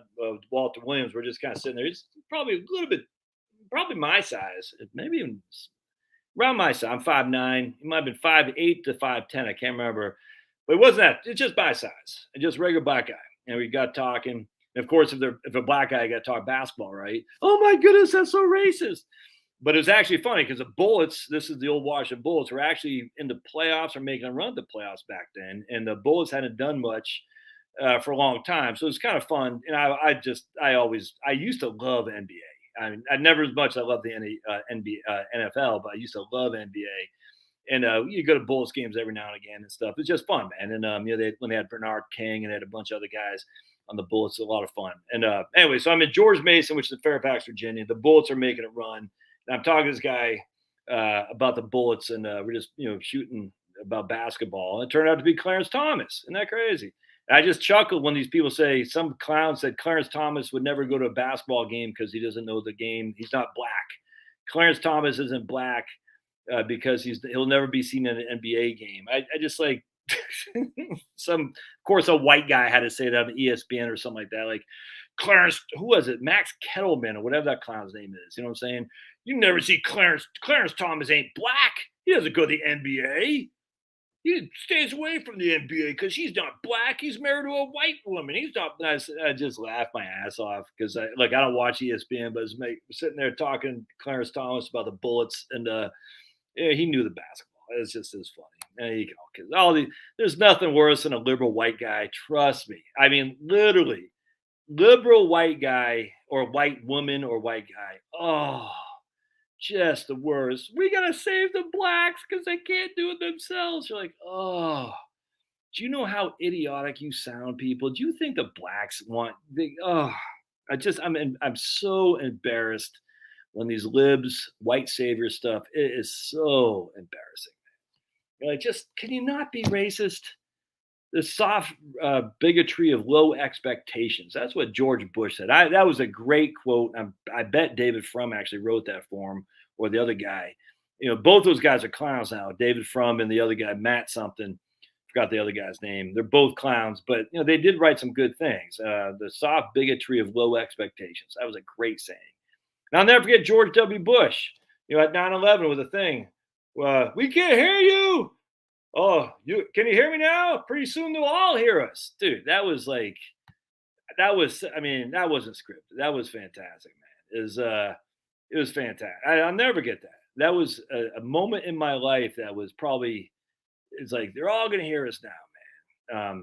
Walter Williams. We're just kind of sitting there. He's probably a little bit, probably my size, maybe even around my size. I'm 5'9". He might have been 5'8" to 5'10". I can't remember, but it wasn't that. It's just my size, and just regular black guy. And we got talking. And of course, if a black guy got to talk basketball, right? Oh my goodness, that's so racist. But it was actually funny because the Bullets, this is the old Washington Bullets, were actually in the playoffs or making a run to the playoffs back then. And the Bullets hadn't done much for a long time. So it was kind of fun. And I used to love NBA. I mean, I never as much as I love the NFL, but I used to love NBA. And you go to Bullets games every now and again and stuff. It's just fun, man. And, when they had Bernard King and they had a bunch of other guys on the Bullets, a lot of fun. And anyway, so I'm in George Mason, which is Fairfax, Virginia. The Bullets are making a run. And I'm talking to this guy about the Bullets, and we're just shooting about basketball. And it turned out to be Clarence Thomas. Isn't that crazy? And I just chuckled when these people say, some clown said Clarence Thomas would never go to a basketball game because he doesn't know the game. He's not black. Clarence Thomas isn't black because he'll never be seen in an NBA game. I just like of course, a white guy had to say that on ESPN or something like that. Like Clarence, who was it? Max Kettleman or whatever that clown's name is. You know what I'm saying? You never see Clarence Thomas ain't black. He doesn't go to the NBA. He stays away from the NBA because he's not black. He's married to a white woman. He's not. I just laugh my ass off because I don't watch ESPN, but sitting there talking to Clarence Thomas about the Bullets, and he knew the basketball. It's just as funny. There you go. Because there's nothing worse than a liberal white guy. Trust me. I mean, literally, liberal white guy or white woman or white guy. Oh. Just the worst. We gotta save the blacks because they can't do it themselves. You're like, oh, do you know how idiotic you sound, people? Do you think the blacks want? I'm so embarrassed when these libs, white savior stuff. It is so embarrassing. You're like, just can you not be racist? The soft bigotry of low expectations. That's what George Bush said. That was a great quote. I bet David Frum actually wrote that for him, or the other guy. Both those guys are clowns now. David Frum and the other guy, Matt something. Forgot the other guy's name. They're both clowns, but they did write some good things. The soft bigotry of low expectations. That was a great saying. And I'll never forget George W. Bush. At 9/11 with a thing. We can't hear you. Oh, can you hear me now? Pretty soon they'll all hear us. Dude, that wasn't scripted. That was fantastic, man. It was fantastic. I'll never get that. That was a moment in my life that was probably, it's like, they're all going to hear us now,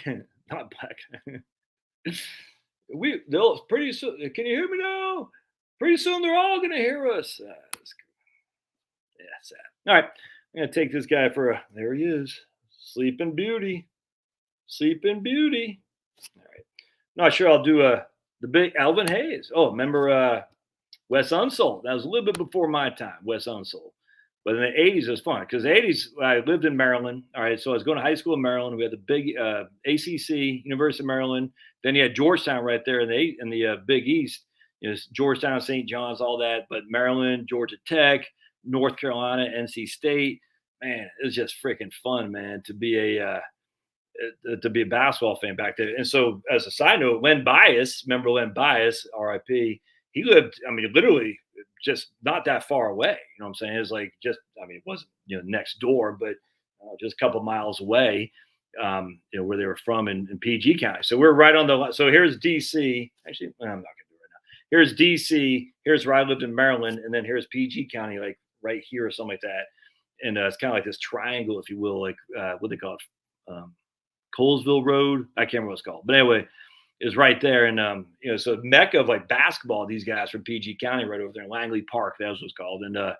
man. Not black. They'll pretty soon, can you hear me now? Pretty soon they're all going to hear us. Yeah, sad. All right. I'm going to take this guy there he is. Sleeping Beauty. Sleeping Beauty. All right. Not sure I'll do the big Alvin Hayes. Oh, remember Wes Unseld? That was a little bit before my time, Wes Unseld. But in the 80s, it was fun because the 80s, I lived in Maryland. All right. So I was going to high school in Maryland. We had the big ACC, University of Maryland. Then you had Georgetown right there in the Big East. Georgetown, St. John's, all that. But Maryland, Georgia Tech, North Carolina, NC State. Man, it was just freaking fun, man, to be a basketball fan back then. And so, as a side note, Len Bias, remember Len Bias, RIP, he lived, literally just not that far away. You know what I'm saying? It's like just, I mean, it wasn't, next door, but just a couple miles away, where they were from in PG County. So we're right on so here's DC. Actually, I'm not going to do it right now. Here's DC. Here's where I lived in Maryland. And then here's PG County, like right here or something like that. And it's kind of like this triangle, if you will, like what they call it, Colesville Road. I can't remember what it's called. But anyway, is right there. And, so mecca of like basketball, these guys from PG County right over there in Langley Park, that was what's called. And, I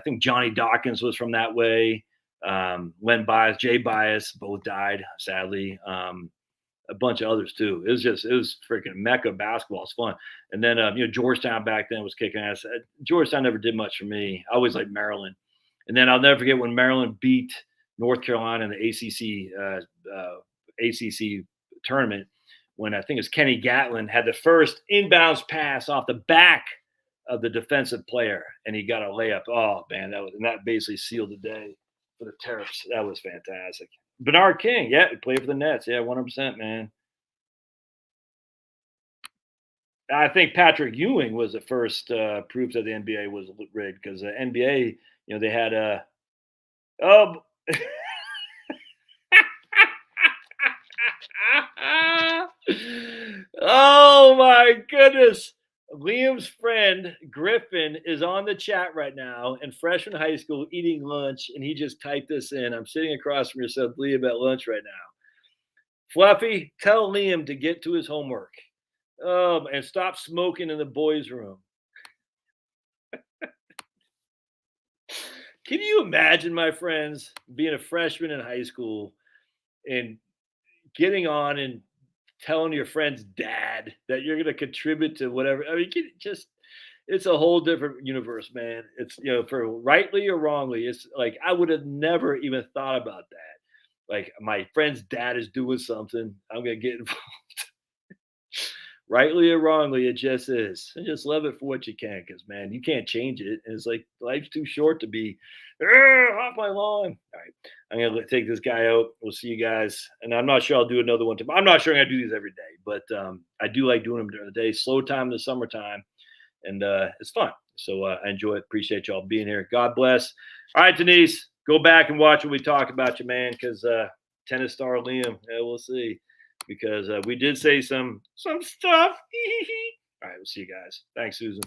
think Johnny Dawkins was from that way. Len Bias, Jay Bias, both died, sadly. A bunch of others too. It was freaking mecca basketball. It's fun. And then, Georgetown back then was kicking ass. Georgetown never did much for me. I always liked Maryland. And then I'll never forget when Maryland beat North Carolina in the ACC tournament, when I think it's Kenny Gatlin had the first inbounds pass off the back of the defensive player, and he got a layup. Oh man, that basically sealed the day for the Terps. That was fantastic. Bernard King, yeah, he played for the Nets. Yeah, 100%, man. I think Patrick Ewing was the first proof that the NBA was rigged, because the NBA, they had oh. Oh my goodness. Liam's friend Griffin is on the chat right now in freshman high school eating lunch, and he just typed this in. I'm sitting across from yourself, Liam, at lunch right now. Fluffy, tell Liam to get to his homework. And stop smoking in the boys' room. Can you imagine, my friends, being a freshman in high school and getting on and telling your friend's dad that you're going to contribute to whatever? I mean, it's a whole different universe, man. It's, for rightly or wrongly, it's like, I would have never even thought about that. Like, my friend's dad is doing something, I'm going to get involved. Rightly or wrongly, it just is. And just love it for what you can, because, man, you can't change it. And it's like, life's too short to be off my lawn. All right, I'm going to take this guy out. We'll see you guys. And I'm not sure I'll do another one tomorrow. I'm not sure I'm going to do these every day, but I do like doing them during the day. Slow time in the summertime. And it's fun. So I enjoy it. Appreciate y'all being here. God bless. All right, Denise, go back and watch what we talk about you, man, because tennis star Liam, we'll see. Because we did say some stuff. All right, we'll see you guys. Thanks, Susan.